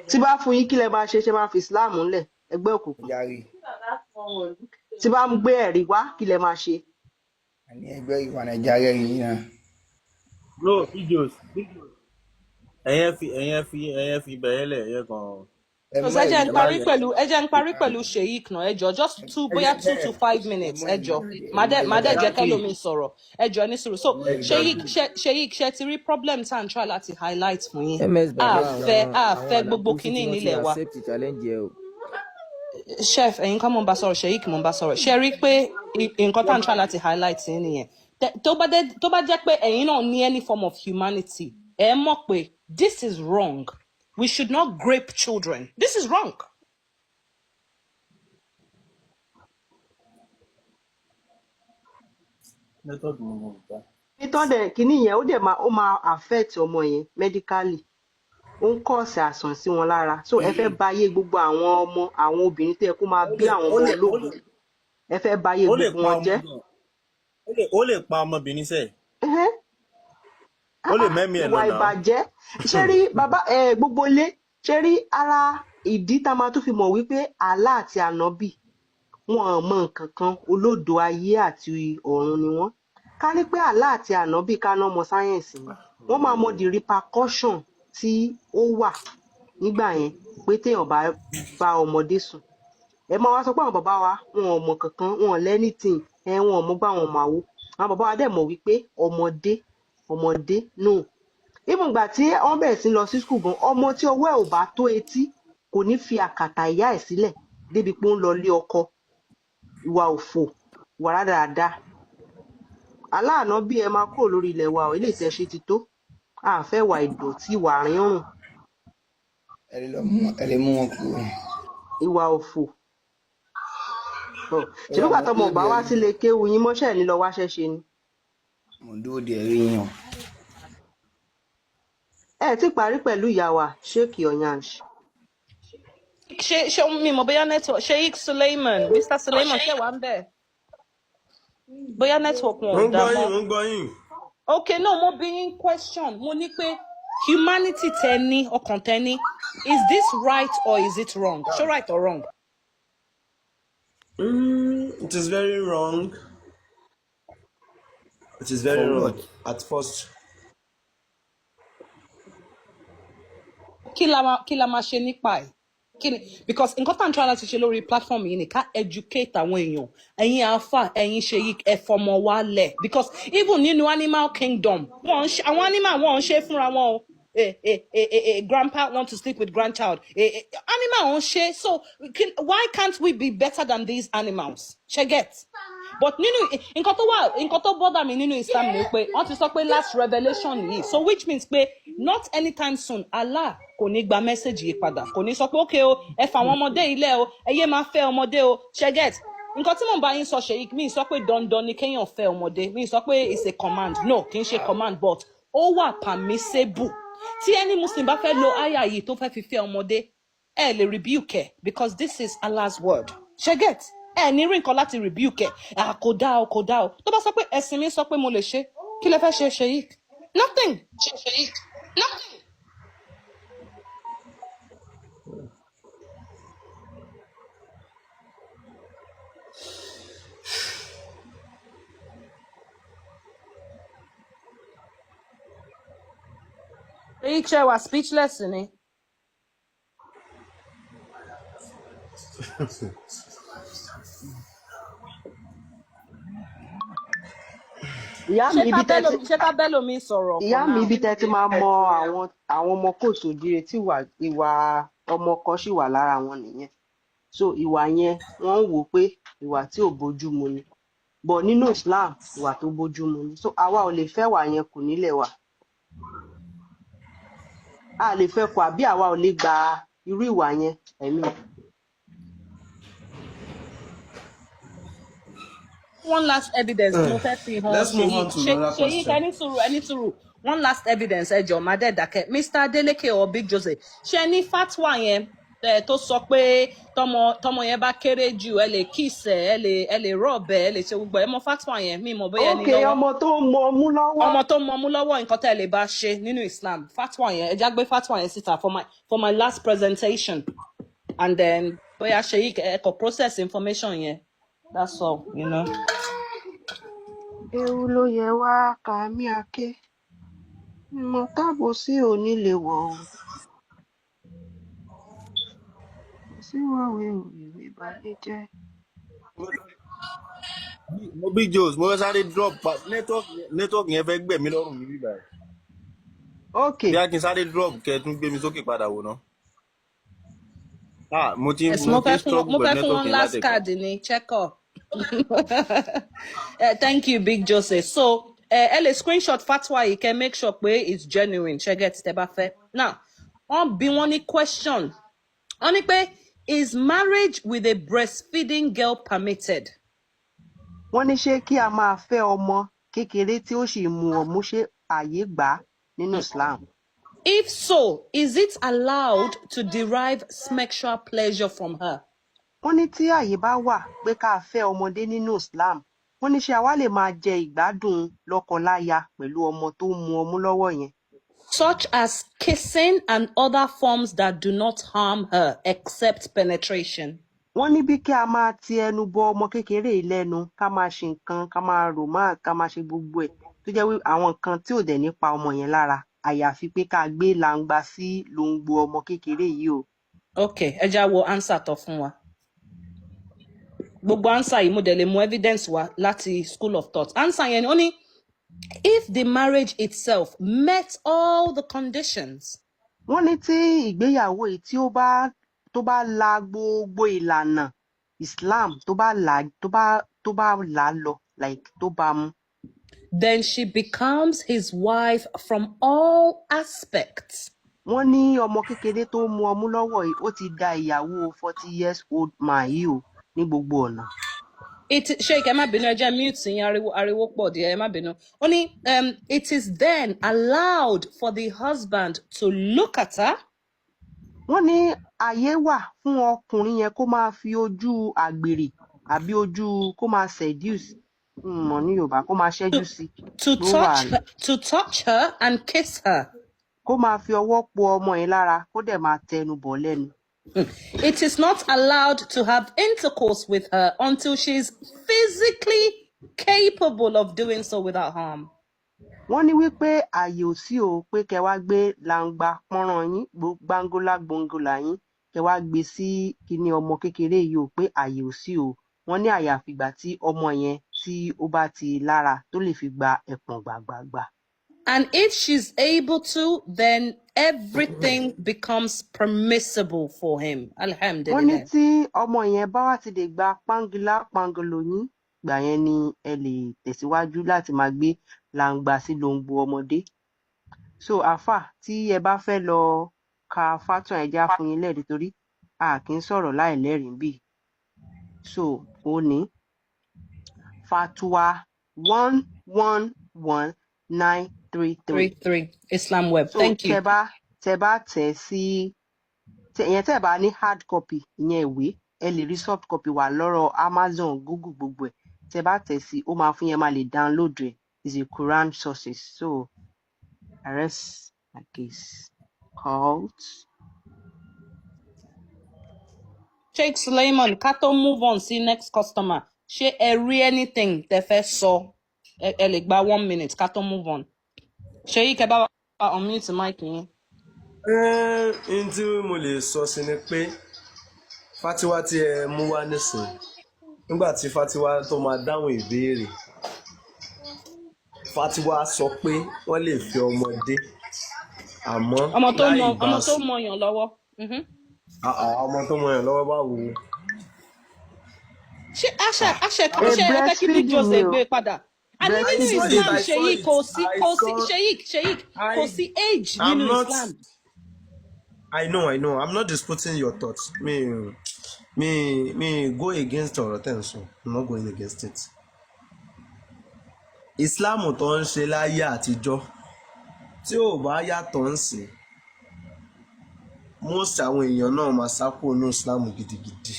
tí bá fún yín kí lẹ máa ṣe máa fi Islam ńlẹ̀ ẹgbẹ́ òkùnkùn tí bá ń gbé ẹ̀rí wá kí lẹ máa ṣe. àní ẹgbẹ́ ìwà nàìjíríà yìí náà. no videos ẹ̀yẹn fi bẹ̀rẹ̀ lẹ̀ ẹ̀yẹ kan. ẹ jẹ́ ń parí pẹ̀lú Sheikh náà ẹ jọ̀ọ́ just 2 to 5 minutes ẹ jọ̀ọ́ má dẹ̀ jẹ́ kẹ́lómi sọ̀rọ̀ ẹ jọ̀ọ́ ní sùúrù so Sheikh ṣe ti rí problem tá à ń try láti highlight fún yín àfẹ́ gbogbo kínní nílẹ̀ wa chef ẹ̀yin kan mọ̀ ń bá sọ̀rọ̀ Sheikh mọ̀ ń bá sọ̀rọ̀ ṣe rí pé nǹkan tá à ń try láti highlight sí nìyẹn tó bá jẹ́ pé ẹ̀yin náà ní any form of humanity ẹ mọ̀ pé this is wrong. We should not grape children. This is wrong. nítorí kìíní yẹn ó máa affect ọmọ yẹn medically ó ń cause àìsàn sí wọn lára so ẹ fẹ́ báyé gbogbo àwọn obìnrin tó yẹ kó máa bí àwọn ọmọ ológun ẹ fẹ́ báyé gbogbo wọn jẹ́. ó lè pa ọmọbìnrin sẹ́ẹ̀. ó lè mẹ́mí ẹ̀ lọ́nà. ìwà ìbàjẹ́ ṣé rí bàbá gbogbo ilé ṣé rí ara ìdí tá a máa tún fi mọ̀ wípé Allah àti ànábì wọn ò mọ nǹkan kan olódo ayé àti ọ̀run ni wọ́n ká ní pé Allah àti ànábì ká ná mọ sáyẹ̀nsì ni wọ́n máa mọ the repercussion tí ó wà nígbà yẹn pé téèyàn bá bá ọmọdé sùn ẹ máa wá sọ pé àwọn bàbá wa wọn ò mọ kankan wọn ò lẹ́nìtìn wọn ò mọ gbà wọn màwó àwọn bàbá wa dẹ̀ mọ̀ wípé ọmọdé no even gbà tí wọ́n bẹ̀rẹ̀ sí lọ sí skul gan ọmọ tí ọwọ́ ẹ̀ ò bá tó etí kò ní fi àkàtà ìyá ẹ̀ sílẹ̀ débi pé ó ń lọ lé ọkọ ìwà òfò ìwà rádaràda aláàánú bí ẹ máa kúrò lórí ilẹ̀ wa ò ilé ìtẹ̀ṣe ti tó àfẹ́ ìwà ìdọ̀tí ìwà rírùn ẹ lè mú wọn kúrò. ìwà òfò ṣèlú gbàtọmọ ọba wá sílé kéwu yín mọ́ṣẹ́ ní lọ wáṣẹ́ ṣe ni. mo dúró de ẹ̀rí yín o. ẹ ti parí pẹ̀lú ìyá wa Sheikh Onyansh. ṣe mi mọ̀ bóyá network Sheikh Suleiman Mr. Suleiman ṣe wà ń bẹ̀ bóyá network wọn ò dá mọ́. mo ń gbọ́ yín. okay no mo bí yín question mo ní pé humanity tẹ ní ọkàn tẹ ní is this right or is it wrong so right or wrong. It is very wrong. It is very wrong at first. kí la máa ṣe nípa ẹ̀ because nǹkan tá à ń try láti ṣe lórí platform yìí ni ká educate àwọn èèyàn ẹ̀yin afa ẹ̀yin ṣe yí ẹ fọmọ wa lẹ̀ because even nínú animal kingdom àwọn animal wọn ń ṣe fúnra wọn o grandpa want to sleep with grandchild animal wọn ṣe so why can't we be better than these animals ṣe get but nínú nǹkan tó bother mi nínú Islam ni pé wọ́n ti sọ pé last revelation yìí so which means pé not anytime soon Allah kò ní gba message yìí padà kò ní sọ pé okay o ẹ fà àwọn ọmọdé ilé o ẹ yé máa fẹ́ ọmọdé o ṣe get nǹkan tí mò ń bá yín sọ ṣe mi sọ pé dandan ni kéèyàn fẹ́ ọmọdé mi sọ pé it's a command no kì í ṣe command but ó wà permissible tí any Muslim bá fẹ́ lo àyà yìí tó fẹ́ fi fẹ́ ọmọdé ẹ lè rebuke ẹ because this is Allah's word ṣe get ẹ ní rí nǹkan láti rebuke ẹ kò dá o tó bá sọ pé ẹ̀sìn mi sọ pé mo lè ṣe kí lẹ fẹ́ ṣe yìí nothing. Iche was speechless ni. ìyá mi ibi tẹ́ ti Ṣé ká bẹ́lòmí sọ̀rọ̀ for ìyá mi now? ibi tẹ́ ti máa mọ àwọn ọmọ kóòtù òjire tí ìwà ọmọ kan ṣì wà lára wọn nìyẹn. So ìwà yẹn wọ́n ń wò ó pé ìwà tí ò bójú mu ni, but nínú Islam ìwà tó bójú mu ni. So àwa ò lè fẹ́ wà yẹn kù nílẹ̀ wa, a lè fẹ́ kù àbí àwa ò lè gba irú ìwà yẹn ẹ̀mí. One last evidence mo fẹ́ fi hàn Let's move on to another Ṣèyí question. ẹni sùúrù. One last evidence ẹjọ́ máa dẹ̀ dákẹ́. Mr. Adeleke or Big Jose ṣe ní fatwa yẹn tó sọ pé tọmọ yẹn bá kéré jù ẹ lè kiss ẹ lè rọ̀bẹ ẹ lè ṣe gbogbo ẹ mọ fatwa yẹn mi mọ̀ bóyá ẹni Okay, lọ́wọ́. ọmọ tó mọ ọmú lọ́wọ́. Ọmọ tó mọ ọmú lọ́wọ́ nǹkan tẹ́ lè bá ṣe nínú Islam fatwa yẹn ẹ já gbé fatwa yẹn síta for my last presentation and then bóyá Ṣèyí ẹ̀kọ́ process information yẹn that's all you know. Ewu ló yẹ wá ká mí aké, mo káàbọ̀ sí òní lè wọ̀ o, sí wọ̀wé o ìwé balẹ̀ jẹ́. Mo Big Joes, mo fẹ́ sáré drop network yẹn fẹ́ gbẹ̀mí lọ́rùn mi bíbá ẹ̀. Okay. Bí a kì í sáré drop kẹ́ ẹ tún gbé mi sókè padà wò ná. Mo ti Yes, struggle pẹ̀lú network one yẹn last látẹ̀kọ́. card ni check up. Thank you, Big Joseph. So, lè screenshot fatwa you can make sure pé it's genuine. Ṣé get tẹ́ bá fẹ́. Now, on bí wọ́n ní question. Wọ́n ní pé is marriage with a breastfeeding girl permitted? Wọ́n ní ṣé kí a máa fẹ́ ọmọ kékeré tí ó sì mu ọmú, ṣé ààyè gbà á nínú Islam? If so, is it allowed to derive sexual pleasure from her? Wọ́n ní tí ààyè bá wà pé ká fẹ́ ọmọdé nínú Islam, wọ́n ní ṣé àwa lè máa jẹ ìgbádùn lọ́kọláya pẹ̀lú ọmọ tó mu ọmú lọ́wọ́ yẹn. Such as kissing and other forms that do not harm her except penetration. Wọ́n ní bí kí a máa ti ẹnu bọ ọmọ kékeré yìí lẹ́nu, ká máa ṣe nǹkan, ká máa romance, ká máa ṣe gbogbo ẹ̀ tó jẹ́ wí àwọn nǹkan tí ò dẹ̀ ní pa ọmọ yẹn lára, àyàfi pé ká gbé làǹgbà sí lóńgbò ọmọ kékeré yìí o. Okay, ẹ já wo answer tó fún wa. Gbogbo answer yìí mo dẹ̀ lè mú evidence wá láti school of thought. Answer yẹn ni ó ní if the marriage itself met all the conditions. Wọ́n ní tí ìgbéyàwó yìí tí tó bá la gbogbo ìlànà Islam tó bá là lọ like tó bá mu. Then she becomes his wife from all aspects. Wọ́n ní ọmọ kékeré tó mu ọmú lọ́wọ́ yìí ó ti da ìyàwó 40 years old man yìí o ní gbogbo ọ̀nà. Sheikh ẹ má bínú ẹ jẹ́ mute yín ariwo pọ̀ díẹ̀ ẹ má bínú. Ó ní it is then allowed for the husband to look at her. Wọ́n ní àyè wà fún ọkùnrin yẹn kó máa fi ojú àgbèrè àbí ojú kó máa seduce mọ̀ ní Yorùbá kó máa ṣẹ́jú sí. To touch her and kiss her. Kó máa fi ọwọ́ po ọmọ yẹn lára kó dẹ̀ máa tẹnu bọ̀ lẹ́nu. It is not allowed to have intercourse with her until she is physically capable of doing so without harm. Wọ́n ní wípé àyè ò sí o pé kẹ wá gbé làǹgbà pọ́nrán yín gbòǹgòlà yín kẹ wá gbé sí kíní ọmọ kékeré yìí o pé àyè ò sí o. Wọ́n ní àyàfi ìgbà tí ọmọ yẹn tí ó bá ti lára tó lè fi gba ẹ̀pọ̀n gbàgbàgbà. And if she's able to, then everything becomes permissible for him. Alhamdulillah. Wọ́n ní tí ọmọ yẹn bá wá ti lè gba pangolo yín, gbà yẹn ni ẹ lè tẹ̀síwájú láti máa gbé làǹgbà sí lóńgbò ọmọdé. So àfà tí ẹ bá fẹ́ lọ ka fátún ẹja fún yín lẹ́rìí torí a kì í sọ̀rọ̀ láì lẹ́rìí bí. So ó ní fatwa 111933. Islam Web. So thank you. tẹ bá tẹ̀ sí ìyẹn tẹ́ bá ní hard copy ìyẹn ìwé ẹ lè rí soft copy wà lọ́rọ̀ Amazon, Google gbogbo ẹ̀ tẹ́ bá tẹ̀ sí ó máa fún yẹn máa lè download rẹ̀ is a Quran sources. So arrest my case called. Sheikh Suleiman, ká tó move on sí next customer. Ṣé ẹ rí anything tẹ́ fẹ́ sọ? Ẹ lè gba 1 minute ká tó move on. Sheikh ẹ bá Unmute mic yẹn. n tí mo lè sọ sí ni pé fatiwa tí ẹ mú wá nísìn nígbà tí fatiwa tó máa dáhùn ìbéèrè fatiwa sọ pé wọ́n lè fi ọmọdé àmọ́ Ọmọ tó láì mọ bá ọmọ tó sùn mọyàn lọ́wọ́. ọmọ tó mọ yàn lọ́wọ́ bá wò ó. Ṣé àṣẹ ẹ ẹ fẹ́ kí Big breastfeeding ni Joseph o gbé padà? Àní I nínú saw breastfeeding it, Islam I saw ṣèyí it, kò sí I saw, ṣèyí kò sí age I'm nínú not, Islam. I know, I'm not disputing your thoughts. Me go against ọ̀rọ̀ tẹ́ ń sọ. I'm not going against it. Islam tó ń ṣe láyé àtijọ́ tí ò bá yàtọ̀ ń sìn most àwọn èèyàn náà máa sá kúrò ní Islam gidigidi.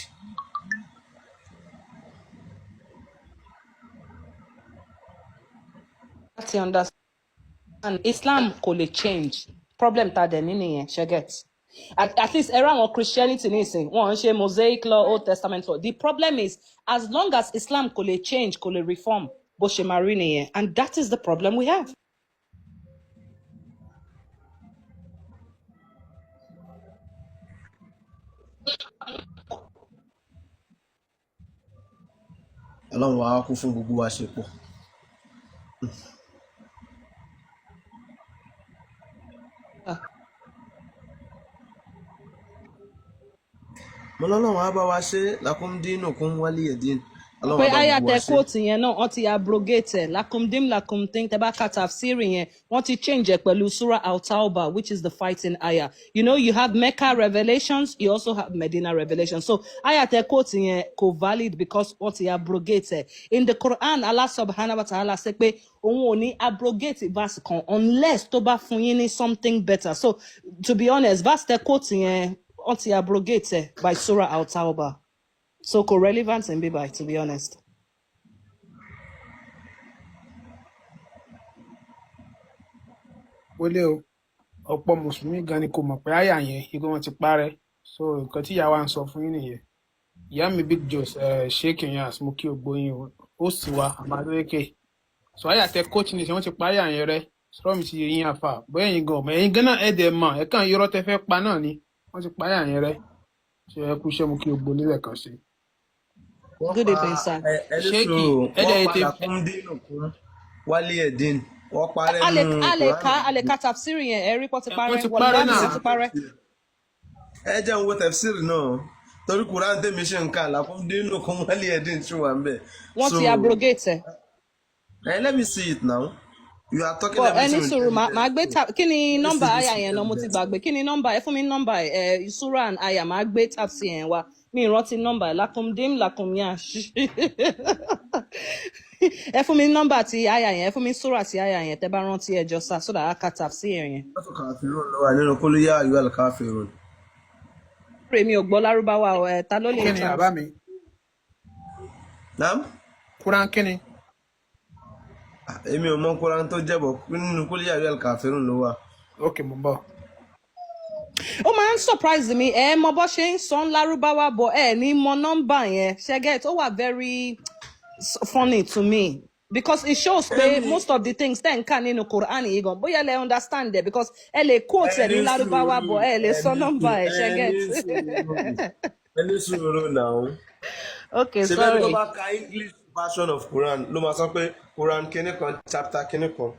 Láti understand Islam kò lè change problem ta dẹ̀ ní nìyẹn ṣe get. At least ẹ̀rọ àwọn Christianity nísìn wọ́n ń ṣe Mosaic law Old Testament law. The problem is as long as Islam kò lè change kò lè reform bó ṣe máa rí nìyẹn and that is the problem we have. Ọlọ́run wa kú fún gbogbo wa ṣe pọ̀. Mo lọ́lọ́run á bá wa ṣe lakumdinukum waliyadin. Pé àyà tẹ quote yẹn náà wọ́n ti abrogate ẹ̀ lakumdim lakumdim tẹ́ bá ka tafsiri yẹn wọ́n ti change ẹ̀ pẹ̀lú surah al-tawbah which is the fighting ayah. You know you have Mecca revelations, you also have Medina revelations. So àyà tẹ quote yẹn kò valid because wọ́n ti abrogate ẹ̀. In the Quran Allah subhanahu wa ta'ala sọ pé òun ò ní abrogate verse kan unless tó bá fún yín ní something better. So to be honest verse tẹ quote yẹn wọ́n ti abrogate ẹ̀ by surah al-tawbah. So co-relevant in Bibai, to be honest. wọlé o ọ̀pọ̀ mùsùlùmí gan ni kò mọ̀ pé àyà yẹn igun wọn ti parẹ́ so nǹkan tí ìyá wa ń sọ fún yín nìyẹn ìyá mi Big Jos sheik yan mo kí o gbóyin o ó sì wá àmàlẹ́kẹ so àyà tẹ coach ní sẹ wọ́n ti pa àyà yẹn rẹ́ sọ̀rọ̀ mi ti yẹ yín àfà bóyá ẹ̀yin gan ọmọ ẹ̀yin gan náà ẹ̀dẹ̀ mọ̀ ẹ̀ kàn yọrọ tẹ fẹ́ pa náà ni wọ́n ti pa àyà yẹn rẹ́ ṣe ẹ kú iṣẹ́ mo kí o gbó nílẹ̀ kan sí. Good evening, sir. ṣéèkì ẹ̀dẹ̀ ètè lakumdinukum waliyadin. Wọ́n parẹ́ nù Aleka tafsiri yẹn ẹ̀rí pọ̀ ti parẹ́. wọ́n ti parẹ́ náà. Wọ́n ti parẹ́. ẹ jẹ́ ń wo tafsir náà torí Quran tèmi ṣe ń kà lakumdinukum waliyadin tí wà ń bẹ̀. Wọ́n ti abrogate ẹ̀. Let me see it now. You are talking But everything ẹni sùúrù with màá gbé kí ni nọ́mbà Listen, àyà yẹn náà mo ti gbàgbé kí ni nọ́mbà ẹ fún mi nọ́mbà ẹ Surah and àyà màá gbé tafsir yẹn wá mi ìrántí nọ́mbà ẹ lakumdim lakumyan ẹ fún mi nọ́mbà ti àyà yẹn ẹ fún mi Surah ti àyà yẹn tẹ́ bá rántí ẹjọ́ sá so that I can tafsir yẹn. kafirun ló wà nínú kul ya ayyuhal kafirun. Èmi ò gbọ́ lárúbáwá ẹ ta ló lè kí ni bàbá mi Naam? Quran kí ni Èmi ò mọ Quran tó jẹ́bọ̀ nínú kul ya ayyuhal kafirun ló wà. ok mo ń bọ̀. Ó máa ń surprise mi ẹ mọ bó ṣe ń sọ lárúbáwá bọ̀ ẹ ní mọ nọ́mbà yẹn ṣẹ́gẹ́t ó wà very funny to me because it shows pé most of the things tẹ́ ń kà nínú Quran yìí gan bóyá lè understand ẹ̀ because ẹ lè quote ẹ̀ ní lárúbáwá bọ̀ ẹ lè sọ nọ́mbà ẹ̀ ṣẹ́gẹ́t. Ẹni sùúrù náà. Okay, Ṣé bẹ́ẹ̀ sorry. ni tó bá ka English version of Quran ló máa sọ pé Quran kíní kan chapter kíní kan.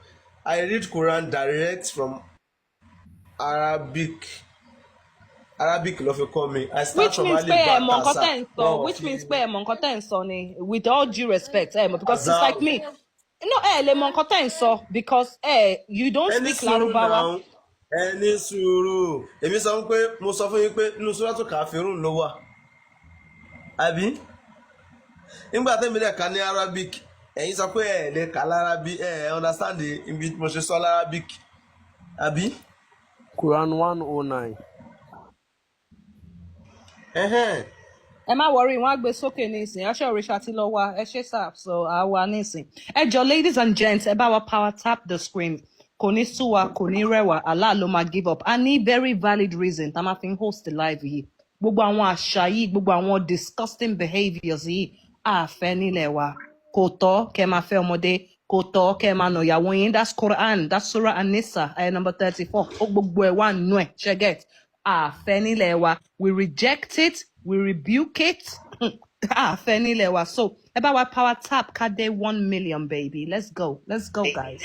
I read Quran direct from Arabic ló fi kọ́ mi. I start Which from means Ali pé ẹ mọ nǹkan Bakasa. tẹ́ ń sọ which means pé ẹ mọ nǹkan tẹ́ ń sọ ni with all due respect ẹ mọ because it's like me no ẹ lè mọ nǹkan tẹ́ ń sọ because you don't Ẹni speak sùúrù lárúbáwá. náà. Ẹni sùúrù. Èmi sọ pé mo sọ fún yín pé nínú Suratul Kafirun ló wà. Àbí? Nígbà tẹ́mi dẹ̀ ka ní Arabic, ẹ̀yin sọ pé ẹ̀ lè kà l'Arabic, ẹ̀ understand ibi mo ṣe sọ l'Arabic. Àbí? Quran 109. Ẹ má worry wọn á gbé sókè nísìn aṣọ òrìṣà tí lọ wá ẹ ṣe sap so à wá nísìn. Ẹ jọ ladies and gents ẹ bá wa power tap the screen kò ní sú wa kò ní rẹwà Allah ló máa give up a ní very valid reason tá a máa fi ń host the live yìí gbogbo àwọn àṣà yìí gbogbo àwọn disgusting behaviours yìí àfẹ́ nílẹ̀ wa kò tọ́ kẹ́ máa fẹ́ ọmọdé Koto Kemano Yawoyin, that's Quran, that's Surah An-Nisa, ayah number 34. Ogbogbo nwe, cheget. Fenilewa. We reject it, we rebuke it. Fenilewa. So, about our power tap, Kade 1 million, baby. Let's go, guys.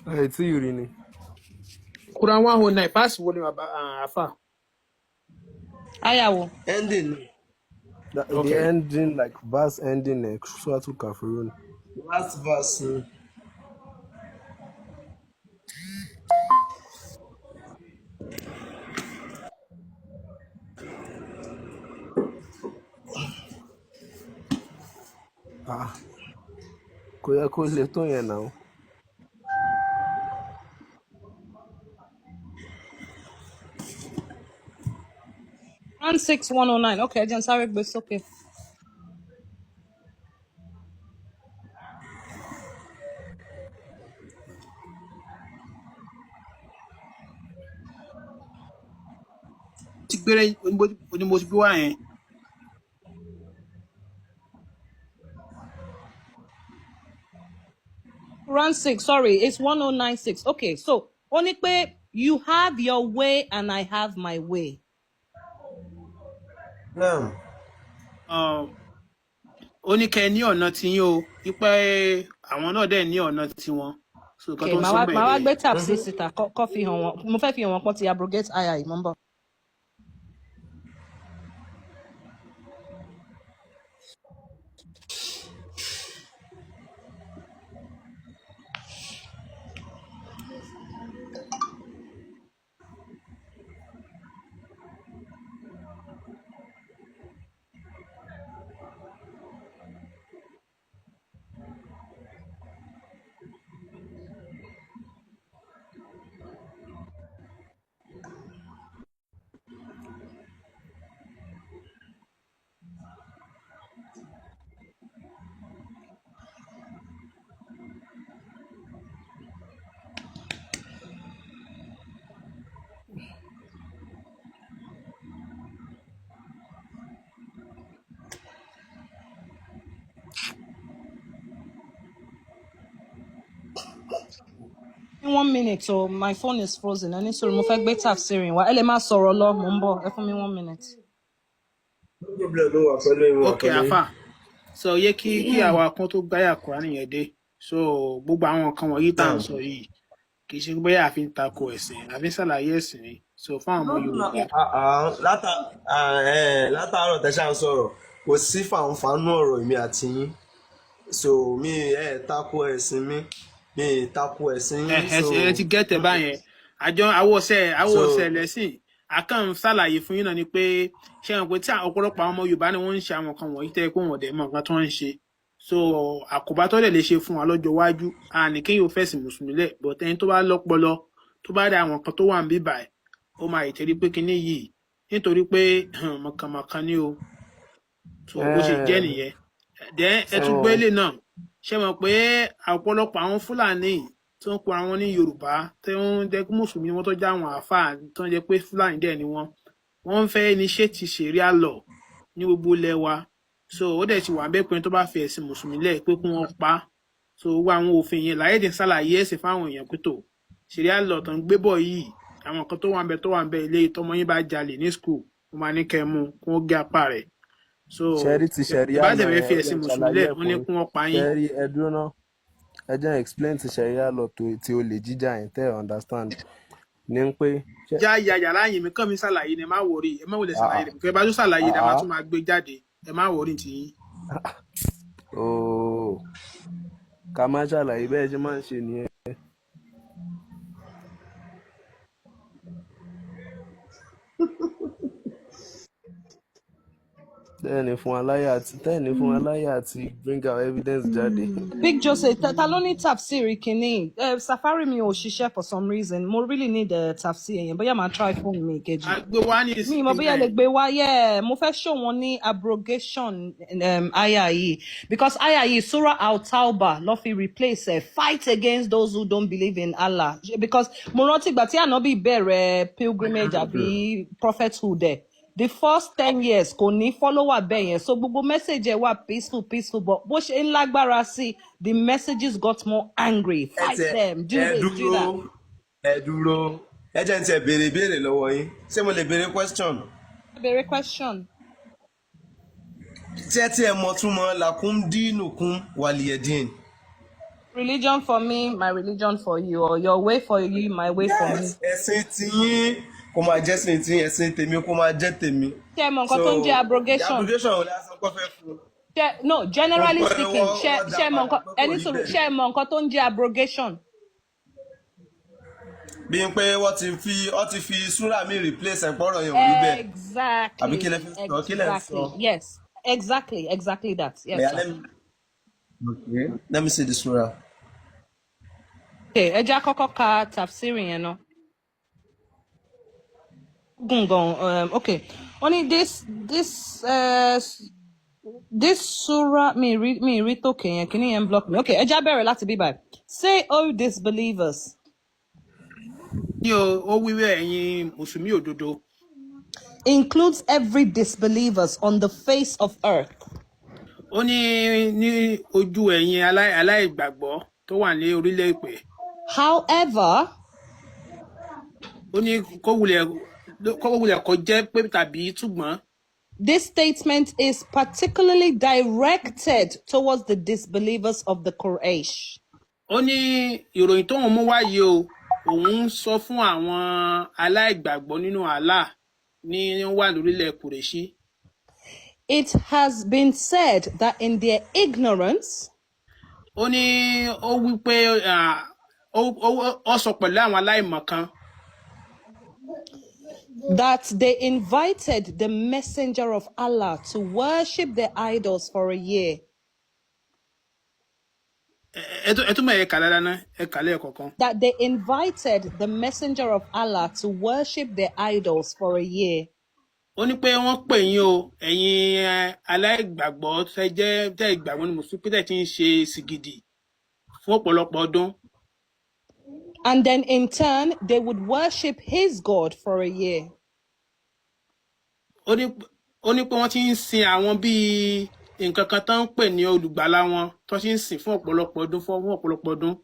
Hey, see you, Rini. Quran 109 pass wo ni afa. Ayawo. Ending. The Okay. ending, like verse ending, Suratu Kafirun. Last verse. Kò yẹ kó le tó yẹn now. Quran 6109. Okay, Jan Sarek, but it's okay. Ti gbere ni mo ti gbé wá yẹn. Quran 6, sorry, it's 1096. Okay, so, Onikpe, you have your way and I have my way. Naam. Ó ní kẹ́ ní ọ̀nà tí yín o, wípé àwọn náà dẹ̀ ní ọ̀nà tí wọn. So nǹkan Okay, tó ń sọ bẹ́ẹ̀ màá wá ni. gbé tap sí síta kọ́ fi hàn wọ́n. Mo fẹ́ fi hàn wọ́n pọ́n ti abrogate aya yìí, mo ń bọ̀. In 1 minute, so my phone is frozen. I need to remove a bit of Syrian. Ẹ lè máa sọ̀rọ̀ lọ, mo ń bọ̀. Ẹ fún mi 1 minute. No problem, no wà pẹ̀lú yín, wà Okay, pẹ̀lú yín. afa. So yẹ kí àwa kan tó gbáyà Quran yẹn dé. So gbogbo àwọn nǹkan wọ̀nyí tá à ń sọ yìí kì í ṣe pé bóyá àfi ń tako ẹ̀sìn, àfi ń ṣàlàyé ẹ̀sìn ni. So fún àwọn ọmọ Yorùbá. Látàárọ̀ tẹ́ ṣá ń sọ̀rọ̀, kò sí fàǹfàànú ọ̀rọ̀ èmi àti yín. So mi tako ẹ̀sìn mi tako ẹ̀sìn yín. So Ẹ ti gẹ́tẹ̀ báyẹn. Àjọ àwọ̀sẹ̀ lẹ́sìn. Àkàn ń ṣàlàyé fún yín náà ni pé ṣé wọn pé tí ọ̀pọ̀lọpọ̀ àwọn ọmọ Yorùbá ni wọ́n ń ṣe àwọn kan wọ̀nyí tẹ́ pé wọ́n dẹ̀ mọ̀ nǹkan tó ń ṣe. So àkóbá tó dẹ̀ lè ṣe fún wa lọ́jọ́ iwájú àní kéèyàn ò fẹ̀sìn mùsùlùmí lẹ̀ but ẹni tó bá lọ́pọlọ tó bá dá àwọn kan tó wà ń bíbà ẹ̀ ó máa ìtẹ́rí pé kinní yìí nítorí pé mọ̀kànmọ̀kàn ni o. So bó ṣe jẹ́ nìyẹn. Then ẹ tún gbélé náà ṣé mọ̀ pé ọ̀pọ̀lọpọ̀ àwọn Fúlàní tó ń pe àwọn ní Yorùbá tó ń jẹ́ pé mùsùlùmí wọn tó já àwọn àáfàá tó ń jẹ́ pé Fúlàní dẹ̀ ni wọ́n ń fẹ́ initiate Sharia law ní gbogbo ilẹ̀ wa. So ó dẹ̀ ti wà bẹ́ẹ̀ pé tó bá fi ẹ̀sìn mùsùlùmí lẹ̀ pé kí wọ́n pa á. So gbogbo àwọn òfin yẹn láyé dín ṣàlàyé ẹ̀sìn fáwọn èèyàn pé tó Sharia law tó ń gbé bọ̀ yìí àwọn kan tó wà ń bẹ ilé tọmọ yín bá jalè ní school wọ́n máa ní kẹ́ mú kí wọ́n gé apá rẹ̀. So Ṣẹ́rí ti Sharia bá law tẹ̀lé fi yẹn ẹ̀sìn ẹ mùsùlùmí lẹ̀ wọ́n ní kí wọ́n pa yín. Ṣẹ́rí ẹ dúró náà. Ẹ jẹ́ explain ti Sharia law tí olè jíjà yẹn tẹ́ understand. Ní pé. Já yàrá yìí mi kàn mí ṣàlàyé ni ẹ má wọrí ẹ má wọlé ṣàlàyé rẹ̀ kẹ́ bá tún ṣàlàyé rẹ̀ máa tún máa gbé jáde ẹ má wọrí tiyín. Ká má ṣàlàyé bẹ́ẹ̀ ṣe máa ń ṣe nìyẹn. Tẹ́ẹ̀ni fún aláyà àti bring our evidence jáde. Big Jose, ta ló ní tafsiri kìíní? Safari mi ò ṣiṣẹ́ for some reason. Mo really need tafsiri yẹn. Bóyá máa try phone mi kejì. Àgbé wá ní ìsìn. Mi mọ̀ bóyá lè gbé wá, yeah. Mo fẹ́ show wọn ní abrogation aya yìí. Because aya yìí, Surah Al-Tawbah, ló fi replace fight against those who don't believe in Allah. Because mo rántí ìgbà tí Anobi bẹ̀rẹ̀ pilgrimage àbí prophethood ẹ̀. the first 10 years kò ní follower bẹ́ẹ̀ yẹn, so gbogbo message ẹ̀ wà peaceful, but bó ṣe ń lágbára sí, the messages got more angry. Fight them, do this, do that. ẹ dúró ẹ jẹ́ n tiẹ̀ béèrè ìbéèrè lọ́wọ́ yín ṣé mo lè béèrè question. Very question. tí ẹ mọ̀ túmọ̀ làkún dínùkún wàlìyẹ̀dín. Religion for me, my religion for you, or your way for you, my way for me. ẹ̀sìn tiyín kò máa jẹ́ sìn tí ẹ̀sìn tèmi kò máa jẹ́ tèmi. Ṣé ẹ mọ nǹkan tó ń jẹ́ abrogation? abrogation ò lásán kó fẹ́ fún. No, generally speaking, ṣé ẹ mọ nǹkan ẹni sọ̀rọ̀ ṣé ẹ mọ nǹkan tó ń jẹ́ abrogation? bí n pé wọ́n ti fi súrà mi replace ẹ̀pọ̀rọ̀ yẹn ò rí bẹ́ẹ̀. Exactly. àbí kí lẹ fi sọ kí lẹ sọ. Yes, exactly that. Yes, Yeah, sir. let me see the surah. Okay, ẹ jẹ́ àkọ́kọ́ ka tafsiri yẹn náà. Okay. Only this surah me read okay yẹn kìíní yẹn block me. Okay, ẹ jẹ́ bẹ̀rẹ̀ láti bí báyìí. Say, O disbelievers. Ó wíwẹ̀ ẹ̀yin mùsùlùmí òdodo. Includes every disbelievers on the face of earth. Ó ní ojú ẹ̀yin aláìgbàgbọ́ tó wà ní orílẹ̀ èpè. However, ó ní kó wulẹ̀ kó jẹ́ pé tàbí ṣùgbọ́n. This statement is particularly directed towards the disbelievers of the Quraysh. Ó ní ìròyìn tó ń mú wáyé o, òun sọ fún àwọn aláìgbàgbọ́ nínú Allah ní wà lórílẹ̀ Qurayshi. It has been said that in their ignorance, ó ní ó wí pé ó sọ pẹ̀lú àwọn aláìmọ̀kan. That they invited the messenger of Allah to worship their idols for a year. That they invited the messenger of Allah to worship their idols for a year. Ó ní pé wọ́n pè yín o, ẹ̀yin aláìgbàgbọ́ tẹ́ ìgbàgbọ́ ní mùsùlùmí tẹ́ ti ń ṣe sìgìdì fún ọ̀pọ̀lọpọ̀ ọdún. And then in turn, they would worship his God for a year. Ó ní pé wọ́n ti ń sin àwọn bíi nǹkan kan tó ń pè ní olùgbàlà wọn tó ti ń sìn fún ọ̀pọ̀lọpọ̀ ọdún